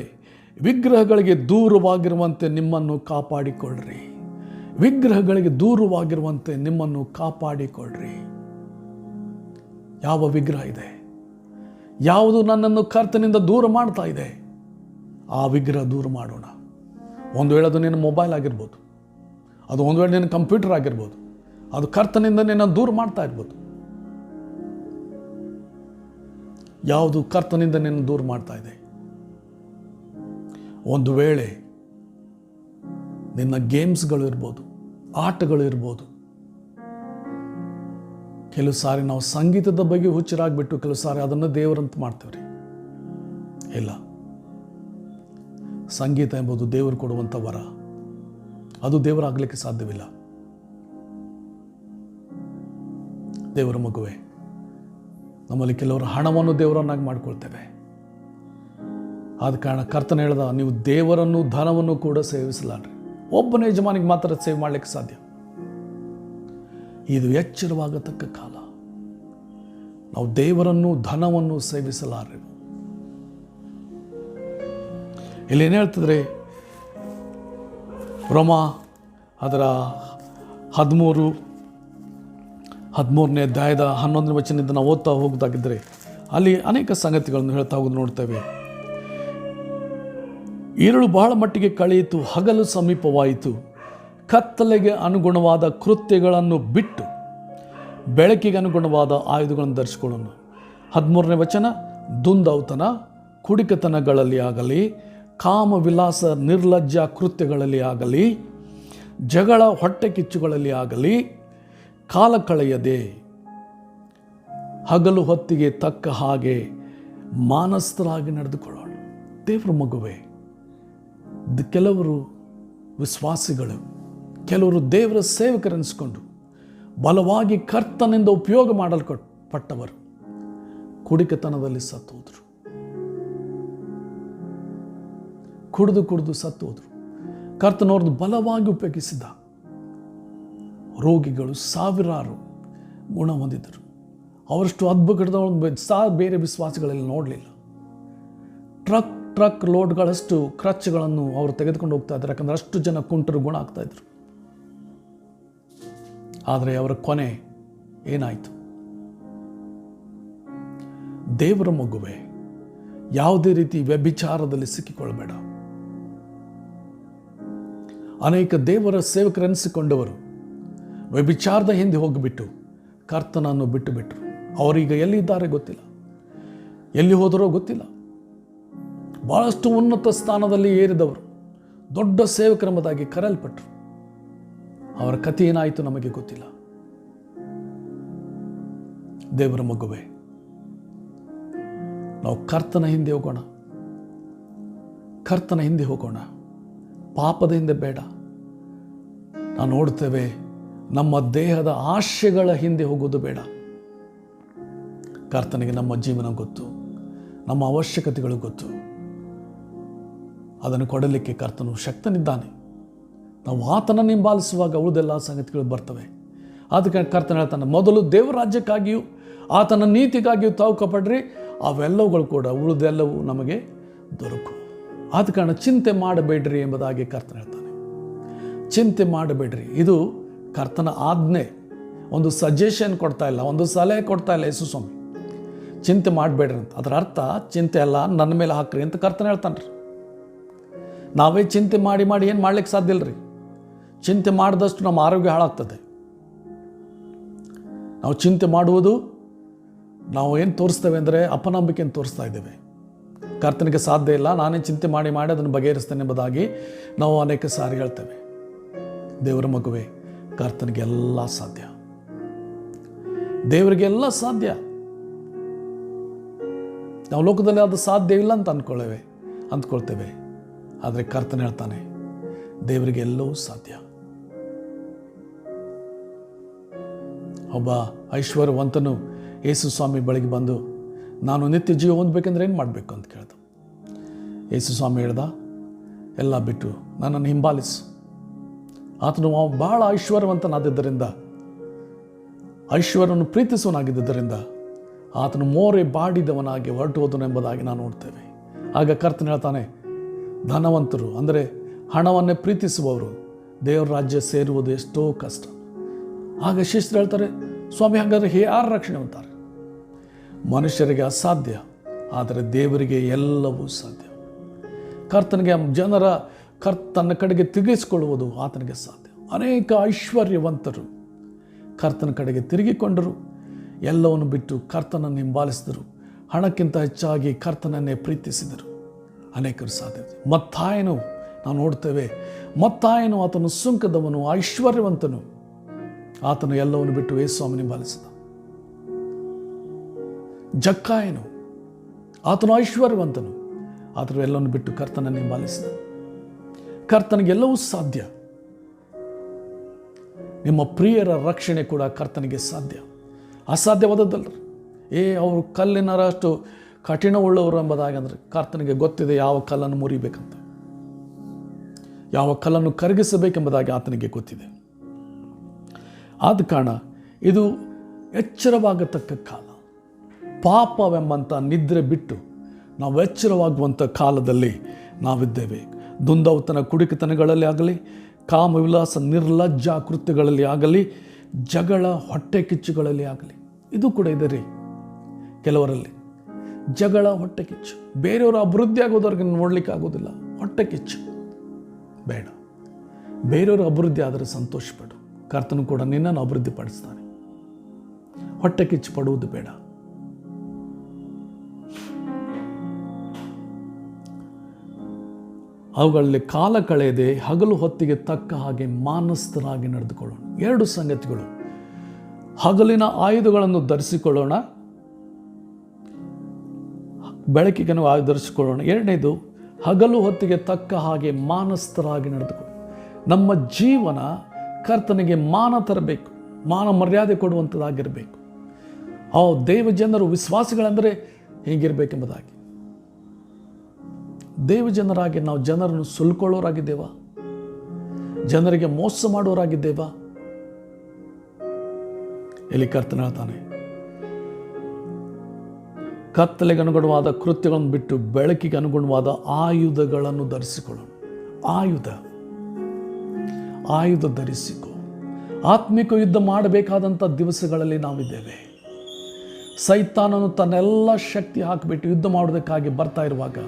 ವಿಗ್ರಹಗಳಿಗೆ ದೂರವಾಗಿರುವಂತೆ ನಿಮ್ಮನ್ನು ಕಾಪಾಡಿಕೊಳ್ಳ್ರಿ. ವಿಗ್ರಹಗಳಿಗೆ ದೂರವಾಗಿರುವಂತೆ ನಿಮ್ಮನ್ನು ಕಾಪಾಡಿಕೊಳ್ಳ್ರಿ. ಯಾವ ವಿಗ್ರಹ ಇದೆ? ಯಾವುದು ನನ್ನನ್ನು ಕರ್ತನಿಂದ ದೂರ ಮಾಡ್ತಾ ಇದೆ? ಆ ವಿಗ್ರಹ ದೂರ ಮಾಡೋಣ. ಒಂದು ವೇಳೆ ಅದು ನಿನ್ನ ಮೊಬೈಲ್ ಆಗಿರ್ಬೋದು, ಅದು ಒಂದು ವೇಳೆ ನಿನ್ನ ಕಂಪ್ಯೂಟರ್ ಆಗಿರ್ಬೋದು, ಅದು ಕರ್ತನಿಂದ ನಿನ್ನ ದೂರ ಮಾಡ್ತಾ ಇರ್ಬೋದು. ಯಾವುದು ಕರ್ತನಿಂದ ನಿನ್ನ ದೂರ ಮಾಡ್ತಾ ಇದೆ? ಒಂದು ವೇಳೆ ನಿನ್ನ ಗೇಮ್ಸ್ಗಳು ಇರ್ಬೋದು, ಆಟಗಳು ಇರ್ಬೋದು. ಕೆಲವು ಸಾರಿ ನಾವು ಸಂಗೀತದ ಬಗ್ಗೆ ಹುಚ್ಚರಾಗ್ಬಿಟ್ಟು ಕೆಲವು ಸಾರಿ ಅದನ್ನು ದೇವರಂತ ಮಾಡ್ತೇವೆ ರೀ. ಇಲ್ಲ, ಸಂಗೀತ ಎಂಬುದು ದೇವರು ಕೊಡುವಂಥ ವರ. ಅದು ದೇವರಾಗಲಿಕ್ಕೆ ಸಾಧ್ಯವಿಲ್ಲ. ದೇವರ ಮಗುವೆ, ನಮ್ಮಲ್ಲಿ ಕೆಲವರು ಹಣವನ್ನು ದೇವರನ್ನಾಗಿ ಮಾಡ್ಕೊಳ್ತೇವೆ. ಆದ ಕಾರಣ ಕರ್ತನ ಹೇಳ್ದ, ನೀವು ದೇವರನ್ನು ಧನವನ್ನು ಕೂಡ ಸೇವಿಸಲಾಡ್ರಿ. ಒಬ್ಬನೇ ಯಜಮಾನಿಗೆ ಮಾತ್ರ ಸೇವ್ ಮಾಡಲಿಕ್ಕೆ ಸಾಧ್ಯ. ಇದು ಎಚ್ಚರವಾಗತಕ್ಕ ಕಾಲ. ನಾವು ದೇವರನ್ನು ಧನವನ್ನು ಸೇವಿಸಲಾರೆವು. ಇಲ್ಲಿ ಏನು ಹೇಳ್ತಿದ್ರೆ, ರೋಮ ಅದರ 13ನೇ ಅಧ್ಯಾಯದ 11ನೇ ವಚನದಿಂದ ನಾವು ಓದ್ತಾ ಹೋಗೋದಾಗಿದ್ದರೆ ಅಲ್ಲಿ ಅನೇಕ ಸಂಗತಿಗಳನ್ನು ಹೇಳ್ತಾ ಹೋಗೋದು ನೋಡ್ತೇವೆ. ഇരുಳು ಬಹಳ ಮಟ್ಟಿಗೆ ಕಳೆಯಿತು, ಹಗಲು ಸಮೀಪವಾಯಿತು. ಕತ್ತಲೆಗೆ ಅನುಗುಣವಾದ ಕೃತ್ಯಗಳನ್ನು ಬಿಟ್ಟು ಬೆಳಕಿಗೆ ಅನುಗುಣವಾದ ಆಯುಧಗಳನ್ನು ಧರಿಸಿಕೊಳ್ಳೋಣ. 13ನೇ ವಚನ, ದುಂದೌತನ, ಕುಡಿಕತನಗಳಲ್ಲಿ ಆಗಲಿ, ಕಾಮವಿಲಾಸ ನಿರ್ಲಜ್ಜ ಕೃತ್ಯಗಳಲ್ಲಿ ಆಗಲಿ, ಜಗಳ ಹೊಟ್ಟೆ ಕಿಚ್ಚುಗಳಲ್ಲಿ ಆಗಲಿ ಕಾಲ ಕಳೆಯದೆ ಹಗಲು ಹೊತ್ತಿಗೆ ತಕ್ಕ ಹಾಗೆ ಮಾನಸ್ಥರಾಗಿ ನಡೆದುಕೊಳ್ಳೋಣ. ದೇವರ ಮಗುವೆ, ಕೆಲವರು ವಿಶ್ವಾಸಿಗಳು, ಕೆಲವರು ದೇವರ ಸೇವಕರೆನಿಸಿಕೊಂಡು ಬಲವಾಗಿ ಕರ್ತನಿಂದ ಉಪಯೋಗ ಮಾಡಲ್ಪಟ್ಟವರು ಕುಡಿಕತನದಲ್ಲಿ ಸತ್ತು ಹೋದರು. ಕುಡಿದು ಸತ್ತು ಹೋದರು. ಕರ್ತನವ್ರದ್ದು ಬಲವಾಗಿ ಉಪಯೋಗಿಸಿದ ರೋಗಿಗಳು ಸಾವಿರಾರು ಗುಣ ಹೊಂದಿದ್ದರು. ಅವರಷ್ಟು ಅದ್ಭುತಗಳು ಬೇರೆ ವಿಶ್ವಾಸಿಗಳಲ್ಲಿ ನೋಡಲಿಲ್ಲ. ಟ್ರಕ್ ಲೋಡ್ಗಳಷ್ಟು ಕ್ರಚ್ಗಳನ್ನು ಅವರು ತೆಗೆದುಕೊಂಡು ಹೋಗ್ತಾ ಇದ್ದಾರೆ. ಯಾಕಂದರೆ ಅಷ್ಟು ಜನ ಕುಂಟರು ಗುಣ ಆಗ್ತಾ ಇದ್ರು. ಆದರೆ ಅವರ ಕೊನೆ ಏನಾಯಿತು? ದೇವರ ಮಗುವೆ, ಯಾವುದೇ ರೀತಿ ವ್ಯಭಿಚಾರದಲ್ಲಿ ಸಿಕ್ಕಿಕೊಳ್ಳಬೇಡ. ಅನೇಕ ದೇವರ ಸೇವಕರೆನಿಸಿಕೊಂಡವರು ವ್ಯಭಿಚಾರದ ಹಿಂದೆ ಹೋಗಿಬಿಟ್ಟು ಕರ್ತನನ್ನು ಬಿಟ್ಟು ಬಿಟ್ಟರು. ಅವರೀಗ ಎಲ್ಲಿದ್ದಾರೆ ಗೊತ್ತಿಲ್ಲ, ಎಲ್ಲಿ ಹೋದರೋ ಗೊತ್ತಿಲ್ಲ. ಬಹಳಷ್ಟು ಉನ್ನತ ಸ್ಥಾನದಲ್ಲಿ ಏರಿದವರು, ದೊಡ್ಡ ಸೇವಕರೆಂಬುದಾಗಿ ಕರೆಯಲ್ಪಟ್ಟರು. ಅವರ ಕಥೆ ಏನಾಯಿತು ನಮಗೆ ಗೊತ್ತಿಲ್ಲ. ದೇವರ ಮಗುವೆ, ನಾವು ಕರ್ತನ ಹಿಂದೆ ಹೋಗೋಣ, ಕರ್ತನ ಹಿಂದೆ ಹೋಗೋಣ, ಪಾಪದ ಹಿಂದೆ ಬೇಡ. ನಾವು ನೋಡ್ತೇವೆ, ನಮ್ಮ ದೇಹದ ಆಶೆಗಳ ಹಿಂದೆ ಹೋಗೋದು ಬೇಡ. ಕರ್ತನಿಗೆ ನಮ್ಮ ಜೀವನ ಗೊತ್ತು, ನಮ್ಮ ಅವಶ್ಯಕತೆಗಳು ಗೊತ್ತು. ಅದನ್ನು ಕೊಡಲಿಕ್ಕೆ ಕರ್ತನು ಶಕ್ತನಿದ್ದಾನೆ. ನಾವು ಆತನನ್ನು ಹಿಂಬಾಲಿಸುವಾಗ ಉಳಿದೆಲ್ಲ ಸಂಗತಿಗಳು ಬರ್ತವೆ. ಅದಕ್ಕೆ ಕರ್ತನ ಹೇಳ್ತಾನೆ, ಮೊದಲು ದೇವರ ರಾಜ್ಯಕ್ಕಾಗಿಯೂ ಆತನ ನೀತಿಗಾಗಿಯೂ ತಾವು ಅವೆಲ್ಲವುಗಳು ಕೂಡ ಉಳಿದೆಲ್ಲವೂ ನಮಗೆ ದೊರಕು. ಆದ ಕಾರಣ ಚಿಂತೆ ಮಾಡಬೇಡ್ರಿ ಎಂಬುದಾಗಿ ಕರ್ತನ ಹೇಳ್ತಾನೆ. ಚಿಂತೆ ಮಾಡಬೇಡ್ರಿ, ಇದು ಕರ್ತನ ಆಜ್ಞೆ. ಒಂದು ಸಜೆಷನ್ ಕೊಡ್ತಾ ಇಲ್ಲ, ಒಂದು ಸಲಹೆ ಕೊಡ್ತಾ ಇಲ್ಲ ಯೇಸು ಸ್ವಾಮಿ. ಚಿಂತೆ ಮಾಡಬೇಡ್ರಿ ಅಂತ. ಅದರ ಅರ್ಥ ಚಿಂತೆ ಎಲ್ಲ ನನ್ನ ಮೇಲೆ ಹಾಕ್ರಿ ಅಂತ ಕರ್ತನ ಹೇಳ್ತಾನೆ ರೀ. ನಾವೇ ಚಿಂತೆ ಮಾಡಿ ಏನು ಮಾಡ್ಲಿಕ್ಕೆ ಸಾಧ್ಯ ಇಲ್ಲ ರೀ. ಚಿಂತೆ ಮಾಡಿದಷ್ಟು ನಮ್ಮ ಆರೋಗ್ಯ ಹಾಳಾಗ್ತದೆ. ನಾವು ಚಿಂತೆ ಮಾಡುವುದು, ನಾವು ಏನು ತೋರಿಸ್ತೇವೆ ಅಂದರೆ ಅಪನಂಬಿಕೆಯನ್ನು ತೋರಿಸ್ತಾ ಇದ್ದೇವೆ. ಕರ್ತನಿಗೆ ಸಾಧ್ಯ ಇಲ್ಲ, ನಾನೇ ಚಿಂತೆ ಮಾಡಿ ಅದನ್ನು ಬಗೆಹರಿಸ್ತೇನೆ ಎಂಬುದಾಗಿ ನಾವು ಅನೇಕ ಸಾರಿ ಹೇಳ್ತೇವೆ. ದೇವರ ಮಗುವೆ, ಕರ್ತನಿಗೆ ಎಲ್ಲ ಸಾಧ್ಯ, ದೇವರಿಗೆ ಎಲ್ಲ ಸಾಧ್ಯ. ನಾವು ಲೋಕದಲ್ಲಿ ಅದು ಸಾಧ್ಯ ಇಲ್ಲ ಅಂತ ಅಂದ್ಕೊಳ್ತೇವೆ. ಆದರೆ ಕರ್ತನ ಹೇಳ್ತಾನೆ, ದೇವರಿಗೆ ಎಲ್ಲವೂ ಸಾಧ್ಯ. ಒಬ್ಬ ಐಶ್ವರ್ಯವಂತನು ಯೇಸು ಸ್ವಾಮಿ ಬಳಿಗೆ ಬಂದು, ನಾನು ನಿತ್ಯ ಜೀವ ಹೊಂದಬೇಕೆಂದ್ರೆ ಏನು ಮಾಡಬೇಕು ಅಂತ ಕೇಳ್ದ. ಯೇಸು ಸ್ವಾಮಿ ಹೇಳ್ದ, ಎಲ್ಲ ಬಿಟ್ಟು ನನ್ನನ್ನು ಹಿಂಬಾಲಿಸು. ಆತನು ಬಹಳ ಐಶ್ವರ್ಯವಂತನಾಗಿದ್ದರಿಂದ, ಐಶ್ವರ್ಯವನ್ನು ಪ್ರೀತಿಸುವನಾಗಿದ್ದರಿಂದ ಆತನು ಮೋರೆ ಬಾಡಿದವನಾಗಿ ಹೊರಟು ಹೋದನು ಎಂಬುದಾಗಿ ನಾವು ನೋಡ್ತೇವೆ. ಆಗ ಕರ್ತನ ಹೇಳ್ತಾನೆ, ಧನವಂತರು ಅಂದರೆ ಹಣವನ್ನೇ ಪ್ರೀತಿಸುವವರು ದೇವರ ರಾಜ್ಯ ಸೇರುವುದು ಎಷ್ಟೋ ಕಷ್ಟ. ಆಗ ಶಿಷ್ಯರು ಹೇಳ್ತಾರೆ, ಸ್ವಾಮಿ ಹಾಗಾದರೆ ಯಾರು ರಕ್ಷಣೆ ಅಂತಾರೆ? ಮನುಷ್ಯರಿಗೆ ಅಸಾಧ್ಯ, ಆದರೆ ದೇವರಿಗೆ ಎಲ್ಲವೂ ಸಾಧ್ಯ. ಕರ್ತನಿಗೆ ತನ್ನ ಕಡೆಗೆ ತಿರುಗಿಸಿಕೊಳ್ಳುವುದು ಆತನಿಗೆ ಸಾಧ್ಯ. ಅನೇಕ ಐಶ್ವರ್ಯವಂತರು ಕರ್ತನ ಕಡೆಗೆ ತಿರುಗಿಕೊಂಡರು, ಎಲ್ಲವನ್ನು ಬಿಟ್ಟು ಕರ್ತನನ್ನು ಹಿಂಬಾಲಿಸಿದರು, ಹಣಕ್ಕಿಂತ ಹೆಚ್ಚಾಗಿ ಕರ್ತನನ್ನೇ ಪ್ರೀತಿಸಿದರು. ಅನೇಕರು ಸಾಧ್ಯ. ಮತ್ತಾಯನು ನಾವು ನೋಡ್ತೇವೆ, ಮತ್ತಾಯನು ಆತನು ಸುಂಕದವನು, ಐಶ್ವರ್ಯವಂತನು, ಆತನು ಎಲ್ಲವನ್ನು ಬಿಟ್ಟು ಯೇಸುಸ್ವಾಮಿಯನ್ನು ಹಿಂಬಾಲಿಸಿದ. ಜಕ್ಕಾಯನು ಆತನು ಐಶ್ವರ್ಯವಂತನು, ಆತನು ಎಲ್ಲವನ್ನು ಬಿಟ್ಟು ಕರ್ತನನ್ನು ಹಿಂಬಾಲಿಸಿದ. ಕರ್ತನಿಗೆಲ್ಲವೂ ಸಾಧ್ಯ. ನಿಮ್ಮ ಪ್ರಿಯರ ರಕ್ಷಣೆ ಕೂಡ ಕರ್ತನಿಗೆ ಸಾಧ್ಯ. ಅಸಾಧ್ಯವಾದದ್ದಲ್ರಿ. ಅವರು ಕಲ್ಲಿನರಷ್ಟು ಕಠಿಣವುಳ್ಳವರು ಎಂಬುದಾಗಿ ಅಂದರೆ ಕರ್ತನಿಗೆ ಗೊತ್ತಿದೆ ಯಾವ ಕಲ್ಲನ್ನು ಮುರಿಬೇಕಂತ, ಯಾವ ಕಲ್ಲನ್ನು ಕರಗಿಸಬೇಕೆಂಬುದಾಗಿ ಆತನಿಗೆ ಗೊತ್ತಿದೆ. ಆದ ಕಾರಣ ಇದು ಎಚ್ಚರವಾಗತಕ್ಕ ಕಾಲ. ಪಾಪವೆಂಬಂಥ ನಿದ್ರೆ ಬಿಟ್ಟು ನಾವು ಎಚ್ಚರವಾಗುವಂಥ ಕಾಲದಲ್ಲಿ ನಾವಿದ್ದೇವೆ. ದುಂದೌತನ ಕುಡಿಕತನಗಳಲ್ಲಿ ಆಗಲಿ, ಕಾಮವಿಲಾಸ ನಿರ್ಲಜ್ಜ ಕೃತ್ಯಗಳಲ್ಲಿ ಆಗಲಿ, ಜಗಳ ಹೊಟ್ಟೆ ಕಿಚ್ಚುಗಳಲ್ಲಿ ಆಗಲಿ, ಇದು ಕೂಡ ಇದೆ ರೀ ಕೆಲವರಲ್ಲಿ. ಜಗಳ, ಹೊಟ್ಟೆ ಕಿಚ್ಚು, ಬೇರೆಯವರು ಅಭಿವೃದ್ಧಿ ಆಗೋದವ್ರಿಗೆ ನೋಡ್ಲಿಕ್ಕೆ ಆಗೋದಿಲ್ಲ. ಹೊಟ್ಟೆ ಕಿಚ್ಚು ಬೇಡ. ಬೇರೆಯವರು ಅಭಿವೃದ್ಧಿ ಆದರೆ ಸಂತೋಷಪಡು, ಕರ್ತನು ಕೂಡ ನಿನ್ನನ್ನು ಅಭಿವೃದ್ಧಿ ಪಡಿಸ್ತಾನೆ. ಹೊಟ್ಟೆ ಕಿಚ್ಚು ಪಡುವುದು ಬೇಡ. ಅವುಗಳಲ್ಲಿ ಕಾಲ ಕಳೆಯದೆ ಹಗಲು ಹೊತ್ತಿಗೆ ತಕ್ಕ ಹಾಗೆ ಮಾನಸ್ಥರಾಗಿ ನಡೆದುಕೊಳ್ಳೋಣ. ಎರಡು ಸಂಗತಿಗಳು: ಹಗಲಿನ ಆಯುಧಗಳನ್ನು ಧರಿಸಿಕೊಳ್ಳೋಣ, ಬೆಳಕಿಗೆ ಆಯುಧ ಧರಿಸಿಕೊಳ್ಳೋಣ. ಎರಡನೇದು, ಹಗಲು ಹೊತ್ತಿಗೆ ತಕ್ಕ ಹಾಗೆ ಮಾನಸ್ಥರಾಗಿ ನಡೆದುಕೊಳ್ಳೋಣ. ನಮ್ಮ ಜೀವನ ಕರ್ತನಿಗೆ ಮಾನ ತರಬೇಕು, ಮಾನ ಮರ್ಯಾದೆ ಕೊಡುವಂಥದ್ದಾಗಿರಬೇಕು. ದೇವ ಜನರು ವಿಶ್ವಾಸಿಗಳೆಂದರೆ ಹೀಗಿರಬೇಕೆಂಬುದಾಗಿ. ದೇವ ಜನರಾಗಿ ನಾವು ಜನರನ್ನು ಸುಲ್ಕೊಳ್ಳೋರಾಗಿದ್ದೇವಾ? ಜನರಿಗೆ ಮೋಸ ಮಾಡೋರಾಗಿದ್ದೇವಾ? ಇಲ್ಲಿ ಕರ್ತನ ಹೇಳ್ತಾನೆ, ಕತ್ತಲೆಗೆ ಅನುಗುಣವಾದ ಕೃತ್ಯಗಳನ್ನು ಬಿಟ್ಟು ಬೆಳಕಿಗೆ ಅನುಗುಣವಾದ ಆಯುಧಗಳನ್ನು ಧರಿಸಿಕೊಳ್ಳೋಣ. ಆಯುಧ ಧರಿಸಿಕೊ. ಆತ್ಮಿಕ ಯುದ್ಧ ಮಾಡಬೇಕಾದಂಥ ದಿವಸಗಳಲ್ಲಿ ನಾವಿದ್ದೇವೆ. ಸೈತಾನನು ತನ್ನೆಲ್ಲ ಶಕ್ತಿ ಹಾಕಿಬಿಟ್ಟು ಯುದ್ಧ ಮಾಡೋದಕ್ಕಾಗಿ ಬರ್ತಾ ಇರುವಾಗ,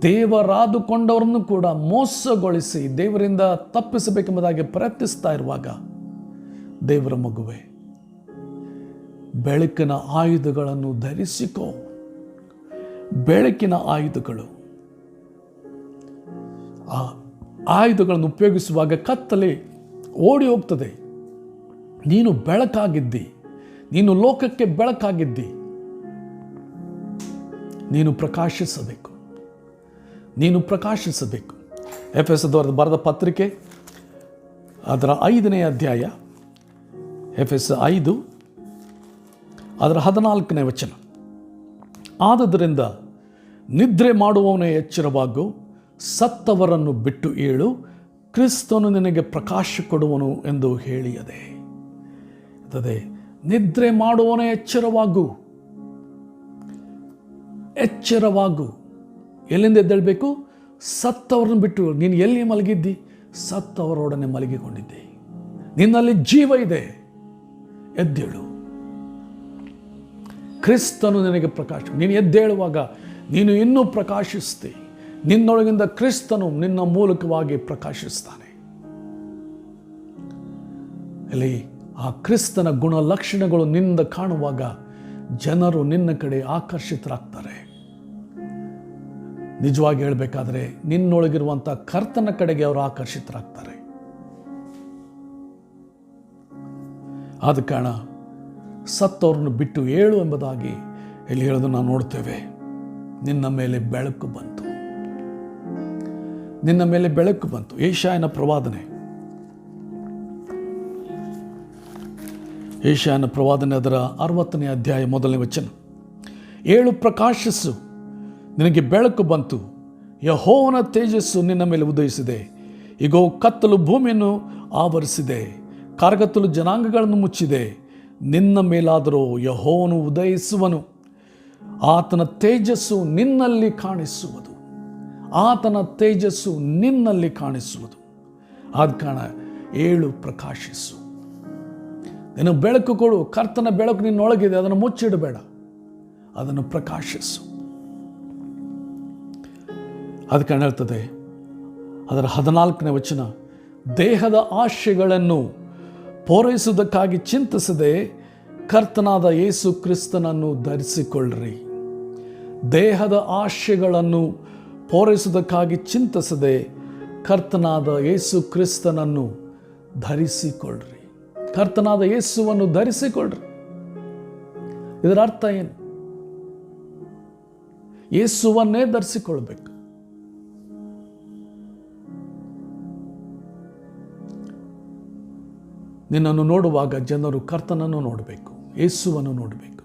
ದೇವರಾದುಕೊಂಡವರನ್ನು ಕೂಡ ಮೋಸಗೊಳಿಸಿ ದೇವರಿಂದ ತಪ್ಪಿಸಬೇಕೆಂಬುದಾಗಿ ಪ್ರಯತ್ನಿಸ್ತಾ ಇರುವಾಗ, ದೇವರ ಮಗುವೆ, ಬೆಳಕಿನ ಆಯುಧಗಳನ್ನು ಧರಿಸಿಕೋ. ಬೆಳಕಿನ ಆಯುಧಗಳು. ಆ ಆಯುಧಗಳನ್ನು ಉಪಯೋಗಿಸುವಾಗ ಕತ್ತಲೆ ಓಡಿ ಹೋಗ್ತದೆ. ನೀನು ಬೆಳಕಾಗಿದ್ದಿ, ನೀನು ಲೋಕಕ್ಕೆ ಬೆಳಕಾಗಿದ್ದಿ. ನೀನು ಪ್ರಕಾಶಿಸಬೇಕು. ಎಫೆಸದವರ ಬರೆದ ಪತ್ರಿಕೆ ಅದರ 5ನೇ ಅಧ್ಯಾಯ, ಎಫೆಸ 5 ಅದರ 14ನೇ ವಚನ. ಆದುದರಿಂದ ನಿದ್ರೆ ಮಾಡುವವನೇ ಎಚ್ಚರವಾಗು, ಸತ್ತವರನ್ನು ಬಿಟ್ಟು ಏಳು, ಕ್ರಿಸ್ತನು ನಿನಗೆ ಪ್ರಕಾಶ ಕೊಡುವನು ಎಂದು ಹೇಳಿಯದೆ. ನಿದ್ರೆ ಮಾಡುವವನೇ ಎಚ್ಚರವಾಗು. ಎಲ್ಲಿಂದ ಎದ್ದೇಳಬೇಕು? ಸತ್ತವರನ್ನು ಬಿಟ್ಟು. ನೀನು ಎಲ್ಲಿ ಮಲಗಿದ್ದಿ? ಸತ್ತವರೊಡನೆ ಮಲಗಿಕೊಂಡಿದ್ದೆ. ನಿನ್ನಲ್ಲಿ ಜೀವ ಇದೆ, ಎದ್ದೇಳು. ಕ್ರಿಸ್ತನು ನಿನಗೆ ಪ್ರಕಾಶ. ನೀನು ಎದ್ದೇಳುವಾಗ ನೀನು ಇನ್ನೂ ಪ್ರಕಾಶಿಸ್ತಿ. ನಿನ್ನೊಳಗಿಂದ ಕ್ರಿಸ್ತನು ನಿನ್ನ ಮೂಲಕವಾಗಿ ಪ್ರಕಾಶಿಸ್ತಾನೆ. ಇಲ್ಲಿ ಆ ಕ್ರಿಸ್ತನ ಗುಣಲಕ್ಷಣಗಳು ನಿನ್ನಿಂದ ಕಾಣುವಾಗ ಜನರು ನಿನ್ನ ಕಡೆ ಆಕರ್ಷಿತರಾಗ್ತಾರೆ. ನಿಜವಾಗಿ ಹೇಳಬೇಕಾದ್ರೆ ನಿನ್ನೊಳಗಿರುವಂಥ ಕರ್ತನ ಕಡೆಗೆ ಅವರು ಆಕರ್ಷಿತರಾಗ್ತಾರೆ. ಆದ ಕಾರಣ ಸತ್ತವ್ರನ್ನು ಬಿಟ್ಟು ಏಳು ಎಂಬುದಾಗಿ ಇಲ್ಲಿ ಹೇಳೋದು ನಾವು ನೋಡ್ತೇವೆ. ನಿನ್ನ ಮೇಲೆ ಬೆಳಕು ಬಂತು. ನಿನ್ನ ಮೇಲೆ ಬೆಳಕು ಬಂತು. ಯೆಶಾಯನ ಪ್ರವಾದನೆ, ಯೆಶಾಯನ ಪ್ರವಾದನೆ ಅದರ 60ನೇ ಅಧ್ಯಾಯ 1ನೇ ವಚನ. ಏಳು ಪ್ರಕಾಶಿಸು, ನಿನಗೆ ಬೆಳಕು ಬಂತು, ಯೆಹೋವನ ತೇಜಸ್ಸು ನಿನ್ನ ಮೇಲೆ ಉದಯಿಸಿದೆ. ಈಗೋ ಕತ್ತಲು ಭೂಮಿಯನ್ನು ಆವರಿಸಿದೆ, ಕಾರ್ಗತ್ತಲು ಜನಾಂಗಗಳನ್ನು ಮುಚ್ಚಿದೆ. ನಿನ್ನ ಮೇಲಾದರೂ ಯೆಹೋವನು ಉದಯಿಸುವನು, ಆತನ ತೇಜಸ್ಸು ನಿನ್ನಲ್ಲಿ ಕಾಣಿಸುವುದು. ಆತನ ತೇಜಸ್ಸು ನಿನ್ನಲ್ಲಿ ಕಾಣಿಸುವುದು. ಆದ ಕಾರಣ ಏಳು ಪ್ರಕಾಶಿಸು. ನಿನ್ನ ಬೆಳಕು ಕೊಡು. ಕರ್ತನ ಬೆಳಕು ನಿನ್ನೊಳಗಿದೆ, ಅದನ್ನು ಮುಚ್ಚಿಡಬೇಡ, ಅದನ್ನು ಪ್ರಕಾಶಿಸು. ಅದು ಕಾರಣ ಹೇಳ್ತದೆ ಅದರ 14ನೇ ವಚನ, ದೇಹದ ಆಶೆಗಳನ್ನು ಪೂರೈಸುವುದಕ್ಕಾಗಿ ಚಿಂತಿಸದೆ ಕರ್ತನಾದ ಯೇಸು ಕ್ರಿಸ್ತನನ್ನು ಧರಿಸಿಕೊಳ್ಳ್ರಿ. ದೇಹದ ಆಶೆಗಳನ್ನು ಪೂರೈಸುವುದಕ್ಕಾಗಿ ಚಿಂತಿಸದೆ ಕರ್ತನಾದ ಯೇಸು ಕ್ರಿಸ್ತನನ್ನು ಧರಿಸಿಕೊಳ್ಳ್ರಿ. ಕರ್ತನಾದ ಯೇಸುವನ್ನು ಧರಿಸಿಕೊಳ್ಳ್ರಿ. ಇದರ ಅರ್ಥ ಏನು? ಯೇಸುವನ್ನೇ ಧರಿಸಿಕೊಳ್ಬೇಕು. ನಿನ್ನನ್ನು ನೋಡುವಾಗ ಜನರು ಕರ್ತನನ್ನು ನೋಡಬೇಕು, ಯೇಸುವನ್ನು ನೋಡಬೇಕು.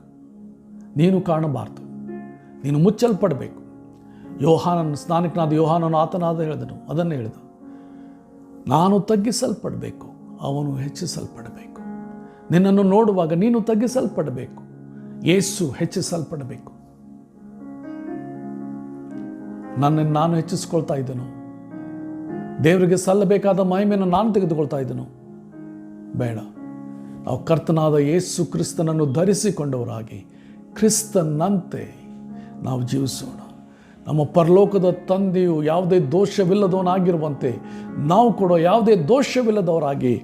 ನೀನು ಕಾಣಬಾರ್ದು, ನೀನು ಮುಚ್ಚಲ್ಪಡಬೇಕು. ಸ್ನಾನಿಕನಾದ ಯೋಹಾನನು ಆತನಾದ ಹೇಳಿದನು, ಅದನ್ನೇ ಹೇಳಿದ, ನಾನು ತಗ್ಗಿಸಲ್ಪಡಬೇಕು, ಅವನು ಹೆಚ್ಚಿಸಲ್ಪಡಬೇಕು. ನಿನ್ನನ್ನು ನೋಡುವಾಗ ನೀನು ತಗ್ಗಿಸಲ್ಪಡಬೇಕು, ಯೇಸು ಹೆಚ್ಚಿಸಲ್ಪಡಬೇಕು. ನನ್ನನ್ನು ನಾನು ಹೆಚ್ಚಿಸ್ಕೊಳ್ತಾ ಇದ್ದನು, ದೇವರಿಗೆ ಸಲ್ಲಬೇಕಾದ ಮಹಿಮೆಯನ್ನು ನಾನು ತೆಗೆದುಕೊಳ್ತಾ ಇದ್ದನು. ಬೇಡ, ನಾವು ಕರ್ತನಾದ ಯೇಸು ಕ್ರಿಸ್ತನನ್ನು ಧರಿಸಿಕೊಂಡವರಾಗಿ ಕ್ರಿಸ್ತನಂತೆ ನಾವು ಜೀವಿಸೋಣ. ನಮ್ಮ ಪರಲೋಕದ ತಂದೆಯು ಯಾವುದೇ ದೋಷವಿಲ್ಲದವನಾಗಿರುವಂತೆ ನಾವು ಕೂಡ ಯಾವುದೇ ದೋಷವಿಲ್ಲದವರಾಗಿ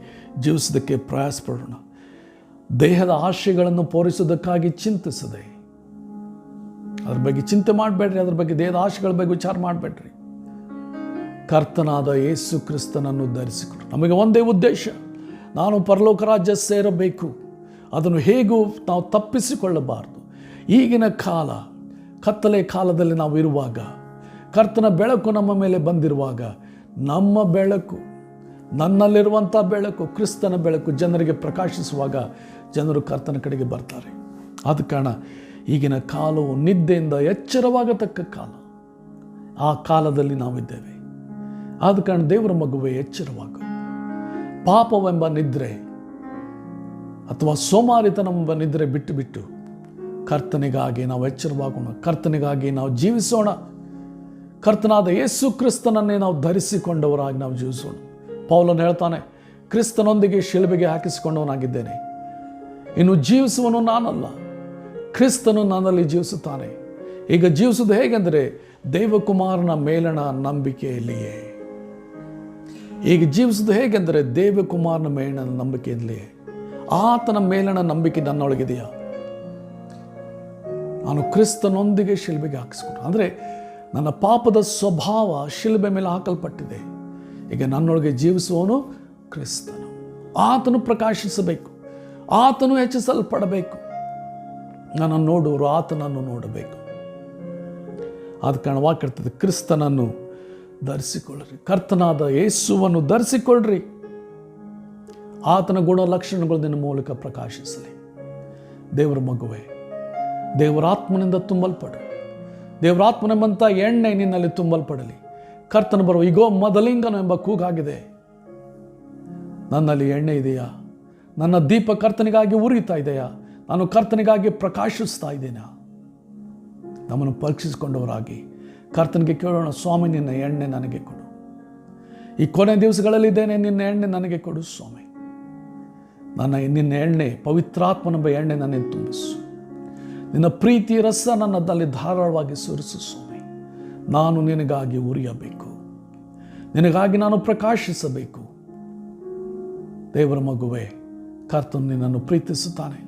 ಜೀವಿಸೋದಕ್ಕೆ ಪ್ರಯಾಸ ಪಡೋಣ. ದೇಹದ ಆಶೆಗಳನ್ನು ಪೂರೈಸೋದಕ್ಕಾಗಿ ಚಿಂತಿಸದೆ, ಅದ್ರ ಬಗ್ಗೆ ಚಿಂತೆ ಮಾಡಬೇಡ್ರಿ, ಅದ್ರ ಬಗ್ಗೆ ದೇಹದ ಆಶೆಗಳ ಬಗ್ಗೆ ವಿಚಾರ ಮಾಡಬೇಡ್ರಿ. ಕರ್ತನಾದ ಯೇಸು ಕ್ರಿಸ್ತನನ್ನು ಧರಿಸಿಕೊಂಡು ನಮಗೆ ಒಂದೇ ಉದ್ದೇಶ, ನಾನು ಪರಲೋಕ ರಾಜ್ಯ ಸೇರಬೇಕು. ಅದನ್ನು ಹೇಗೂ ನಾವು ತಪ್ಪಿಸಿಕೊಳ್ಳಬಾರದು. ಈಗಿನ ಕಾಲ ಕತ್ತಲೆ ಕಾಲದಲ್ಲಿ ನಾವು ಇರುವಾಗ, ಕರ್ತನ ಬೆಳಕು ನಮ್ಮ ಮೇಲೆ ಬಂದಿರುವಾಗ, ನಮ್ಮ ಬೆಳಕು, ನನ್ನಲ್ಲಿರುವಂಥ ಬೆಳಕು, ಕ್ರಿಸ್ತನ ಬೆಳಕು ಜನರಿಗೆ ಪ್ರಕಾಶಿಸುವಾಗ ಜನರು ಕರ್ತನ ಕಡೆಗೆ ಬರ್ತಾರೆ. ಆದ ಕಾರಣ ಈಗಿನ ಕಾಲವು ನಿದ್ದೆಯಿಂದ ಎಚ್ಚರವಾಗತಕ್ಕ ಕಾಲ. ಆ ಕಾಲದಲ್ಲಿ ನಾವಿದ್ದೇವೆ. ಆದ ಕಾರಣ ದೇವರ ಮಗುವೆ ಎಚ್ಚರವಾಗ. ಪಾಪವೆಂಬ ನಿದ್ರೆ ಅಥವಾ ಸೋಮಾರಿತನವೆಂಬ ನಿದ್ರೆ ಬಿಟ್ಟು ಬಿಟ್ಟು ಕರ್ತನಿಗಾಗಿ ನಾವು ಎಚ್ಚರವಾಗೋಣ, ಕರ್ತನಿಗಾಗಿ ನಾವು ಜೀವಿಸೋಣ. ಕರ್ತನಾದ ಯೇಸು ಕ್ರಿಸ್ತನನ್ನೇ ನಾವು ಧರಿಸಿಕೊಂಡವರಾಗಿ ನಾವು ಜೀವಿಸೋಣ. ಪೌಲನು ಹೇಳ್ತಾನೆ, ಕ್ರಿಸ್ತನೊಂದಿಗೆ ಶಿಲುಬೆಗೆ ಹಾಕಿಸಿಕೊಂಡವನಾಗಿದ್ದೇನೆ, ಇನ್ನು ಜೀವಿಸುವನು ನಾನಲ್ಲ, ಕ್ರಿಸ್ತನು ನನ್ನಲ್ಲಿ ಜೀವಿಸುತ್ತಾನೆ. ಈಗ ಜೀವಿಸುವುದು ಹೇಗೆಂದರೆ ದೇವಕುಮಾರನ ಮೇಲಣ ನಂಬಿಕೆಯಲ್ಲಿಯೇ. ಈಗ ಜೀವಿಸುವುದು ಹೇಗೆಂದರೆ ದೇವಕುಮಾರನ ಮೇಲಣ ನಂಬಿಕೆಯಲ್ಲಿಯೇ. ಆತನ ಮೇಲಣ ನಂಬಿಕೆ ನನ್ನೊಳಗಿದೆಯಾ? ನಾನು ಕ್ರಿಸ್ತನೊಂದಿಗೆ ಶಿಲುಬೆಗೆ ಹಾಕಿಸ್ಕೊಂಡು, ಅಂದರೆ ನನ್ನ ಪಾಪದ ಸ್ವಭಾವ ಶಿಲುಬೆ ಮೇಲೆ ಹಾಕಲ್ಪಟ್ಟಿದೆ. ಈಗ ನನ್ನೊಳಗೆ ಜೀವಿಸುವವನು ಕ್ರಿಸ್ತನು. ಆತನು ಪ್ರಕಾಶಿಸಬೇಕು, ಆತನು ಹೆಚ್ಚಿಸಲ್ಪಡಬೇಕು. ನನ್ನನ್ನು ನೋಡುವರು ಆತನನ್ನು ನೋಡಬೇಕು. ಆದ ಕಾರಣ ವಾಕ್ಯ ಇರ್ತದೆ, ಕ್ರಿಸ್ತನನ್ನು ಧರಿಸಿಕೊಳ್ಳ್ರಿ, ಕರ್ತನಾದ ಯೇಸುವನ್ನು ಧರಿಸಿಕೊಳ್ಳ್ರಿ. ಆತನ ಗುಣಲಕ್ಷಣಗಳು ನಿನ್ನ ಮೂಲಕ ಪ್ರಕಾಶಿಸಲಿ. ದೇವರ ಮಗುವೆ, ದೇವರಾತ್ಮನಿಂದ ತುಂಬಲ್ಪಡು. ದೇವರಾತ್ಮನೆಂಬಂಥ ಎಣ್ಣೆ ನಿನ್ನಲ್ಲಿ ತುಂಬಲ್ಪಡಲಿ. ಕರ್ತನ ಬರುವ ಈಗೋ ಮೊದಲಿಂಗನು ಎಂಬ ಕೂಗಾಗಿದೆ. ನನ್ನಲ್ಲಿ ಎಣ್ಣೆ ಇದೆಯಾ? ನನ್ನ ದೀಪ ಕರ್ತನಿಗಾಗಿ ಉರಿತಾ ಇದೆಯಾ? ನಾನು ಕರ್ತನಿಗಾಗಿ ಪ್ರಕಾಶಿಸ್ತಾ ಇದ್ದೇನಾ? ನಮ್ಮನ್ನು ಪರೀಕ್ಷಿಸಿಕೊಂಡವರಾಗಿ ಕರ್ತನಿಗೆ ಕೇಳೋಣ, ಸ್ವಾಮಿ ನಿನ್ನ ಎಣ್ಣೆ ನನಗೆ ಕೊಡು. ಈ ಕೊನೆ ದಿವಸಗಳಲ್ಲಿದ್ದೇನೆ, ನಿನ್ನ ಎಣ್ಣೆ ನನಗೆ ಕೊಡು ಸ್ವಾಮಿ. ನಿನ್ನ ಎಣ್ಣೆ, ಪವಿತ್ರಾತ್ಮನೆಂಬ ಎಣ್ಣೆ ನನ್ನಲ್ಲಿ ತುಂಬಿಸು. ನಿನ್ನ ಪ್ರೀತಿ ರಸ ನನ್ನಲ್ಲಿ ಧಾರಾಳವಾಗಿ ಸುರಿಸು ಸ್ವಾಮಿ. ನಾನು ನಿನಗಾಗಿ ಉರಿಯಬೇಕು, ನಿನಗಾಗಿ ನಾನು ಪ್ರಕಾಶಿಸಬೇಕು. ದೇವರ ಮಗುವೆ, ಕರ್ತನು ನಿನ್ನನ್ನು ಪ್ರೀತಿಸುತ್ತಾನೆ.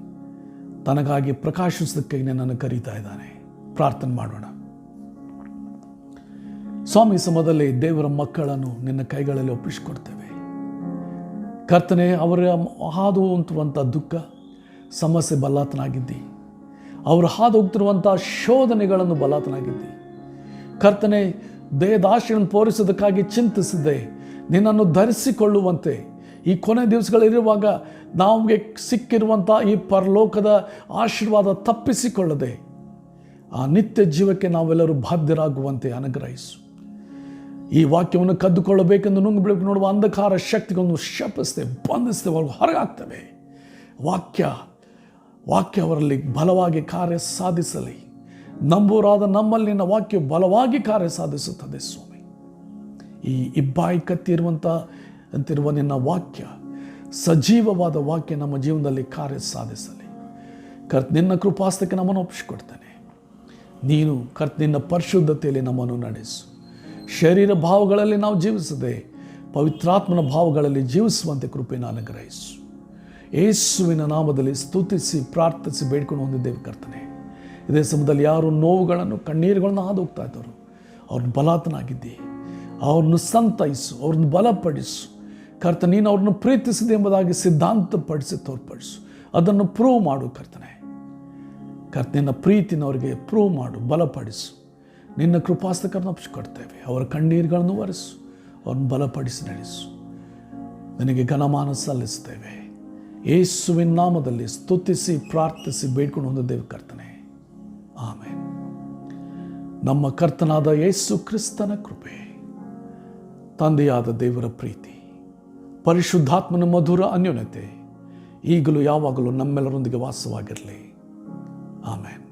ತನಗಾಗಿ ಪ್ರಕಾಶಿಸೋದಕ್ಕೆ ನಿನ್ನನ್ನು ಕರೀತಾ ಇದ್ದಾನೆ. ಪ್ರಾರ್ಥನೆ ಮಾಡೋಣ. ಸ್ವಾಮಿ, ಸಮಯದಲ್ಲಿ ದೇವರ ಮಕ್ಕಳನ್ನು ನಿನ್ನ ಕೈಗಳಲ್ಲಿ ಒಪ್ಪಿಸಿಕೊಡ್ತೇವೆ. ಕರ್ತನೆ, ಅವರ ಹಾದು ಉಂಟುವಂಥ ದುಃಖ ಸಮಸ್ಯೆ ಬಲ್ಲಾತನಾಗಿದ್ದಿ. ಅವರು ಹಾದು ಹೋಗ್ತಿರುವಂಥ ಶೋಧನೆಗಳನ್ನು ಬಲಾತನಾಗಿದ್ದೆ. ಕರ್ತನೆ, ದೇಹದಾಶೆಯನ್ನು ಪೂರೈಸೋದಕ್ಕಾಗಿ ಚಿಂತಿಸಿದೆ. ನಿನ್ನನ್ನು ಧರಿಸಿಕೊಳ್ಳುವಂತೆ ಈ ಕೊನೆ ದಿವಸಗಳಿರುವಾಗ ನಮಗೆ ಸಿಕ್ಕಿರುವಂಥ ಈ ಪರಲೋಕದ ಆಶೀರ್ವಾದ ತಪ್ಪಿಸಿಕೊಳ್ಳದೆ ಆ ನಿತ್ಯ ಜೀವಕ್ಕೆ ನಾವೆಲ್ಲರೂ ಬಾಧ್ಯರಾಗುವಂತೆ ಅನುಗ್ರಹಿಸು. ಈ ವಾಕ್ಯವನ್ನು ಕದ್ದುಕೊಳ್ಳಬೇಕೆಂದು ನುಂಗು ಬೆಳಕು ನೋಡುವ ಅಂಧಕಾರ ಶಕ್ತಿಗಳನ್ನು ಶಪಿಸ್ತೇವೆ, ಬಂಧಿಸ್ತೇವೆ, ಅವ್ರಿಗೆ ಹೊರಗಾಗ್ತವೆ. ವಾಕ್ಯ ಅವರಲ್ಲಿ ಬಲವಾಗಿ ಕಾರ್ಯ ಸಾಧಿಸಲಿ. ನಂಬೂರಾದ ನಮ್ಮಲ್ಲಿ ನಿನ್ನ ವಾಕ್ಯ ಬಲವಾಗಿ ಕಾರ್ಯ ಸಾಧಿಸುತ್ತದೆ ಸ್ವಾಮಿ. ಈ ಇಬ್ಬಾಯಿ ಕತ್ತಿರುವಂಥ ಅಂತಿರುವ ನಿನ್ನ ವಾಕ್ಯ, ಸಜೀವವಾದ ವಾಕ್ಯ ನಮ್ಮ ಜೀವನದಲ್ಲಿ ಕಾರ್ಯ ಸಾಧಿಸಲಿ. ನಿನ್ನ ಕೃಪಾಸ್ತಕ್ಕೆ ನಮ್ಮನ್ನು ಒಪ್ಪಿಸಿಕೊಡ್ತೇನೆ. ನೀನು ನಿನ್ನ ಪರಿಶುದ್ಧತೆಯಲ್ಲಿ ನಮ್ಮನ್ನು ನಡೆಸು. ಶರೀರ ಭಾವಗಳಲ್ಲಿ ನಾವು ಜೀವಿಸದೆ ಪವಿತ್ರಾತ್ಮನ ಭಾವಗಳಲ್ಲಿ ಜೀವಿಸುವಂತೆ ಕೃಪೆಯನ್ನು ಅನುಗ್ರಹಿಸು. ಯೇಸುವಿನ ನಾಮದಲ್ಲಿ ಸ್ತುತಿಸಿ ಪ್ರಾರ್ಥಿಸಿ ಬೇಡ್ಕೊಂಡು ಹೊಂದಿದ್ದೇವೆ ಕರ್ತನೆ. ಇದೇ ಸಮಯದಲ್ಲಿ ಯಾರು ನೋವುಗಳನ್ನು ಕಣ್ಣೀರುಗಳನ್ನು ಹಾದು ಹೋಗ್ತಾ ಇದ್ದವರು ಅವ್ರನ್ನ ಬಲಾತನಾಗಿದ್ದೆ, ಅವ್ರನ್ನ ಸಂತೈಸು, ಅವ್ರನ್ನ ಬಲಪಡಿಸು. ಕರ್ತನೆ, ನೀನು ಅವ್ರನ್ನ ಪ್ರೀತಿಸಿದೆ ಎಂಬುದಾಗಿ ಸಿದ್ಧಾಂತಪಡಿಸಿ ತೋರ್ಪಡಿಸು. ಅದನ್ನು ಪ್ರೂವ್ ಮಾಡು ಕರ್ತನೆ. ನಿನ್ನ ಪ್ರೀತಿನ ಅವರಿಗೆ ಪ್ರೂವ್ ಮಾಡು, ಬಲಪಡಿಸು. ನಿನ್ನ ಕೃಪಾಸ್ತಕರನ್ನು ಒಪ್ಪಿಸಿಕೊಡ್ತೇವೆ. ಅವರ ಕಣ್ಣೀರುಗಳನ್ನು ಒರೆಸು, ಅವ್ರನ್ನ ಬಲಪಡಿಸಿ ನಡೆಸು. ನನಗೆ ಘನಮಾನ ಸಲ್ಲಿಸ್ತೇವೆ. ಯೇಸುವಿನ ನಾಮದಲ್ಲಿ ಸ್ತುತಿಸಿ ಪ್ರಾರ್ಥಿಸಿ ಬೇಡ್ಕೊಂಡು ಹೊಂದಿದ್ದೇವೆ ಕರ್ತನೆ. ಆಮೆನ್. ನಮ್ಮ ಕರ್ತನಾದ ಯೇಸು ಕ್ರಿಸ್ತನ ಕೃಪೆ, ತಂದೆಯಾದ ದೇವರ ಪ್ರೀತಿ, ಪರಿಶುದ್ಧಾತ್ಮನ ಮಧುರ ಅನ್ಯೋನ್ಯತೆ ಈಗಲೂ ಯಾವಾಗಲೂ ನಮ್ಮೆಲ್ಲರೊಂದಿಗೆ ವಾಸವಾಗಿರಲಿ. ಆಮೆನ್.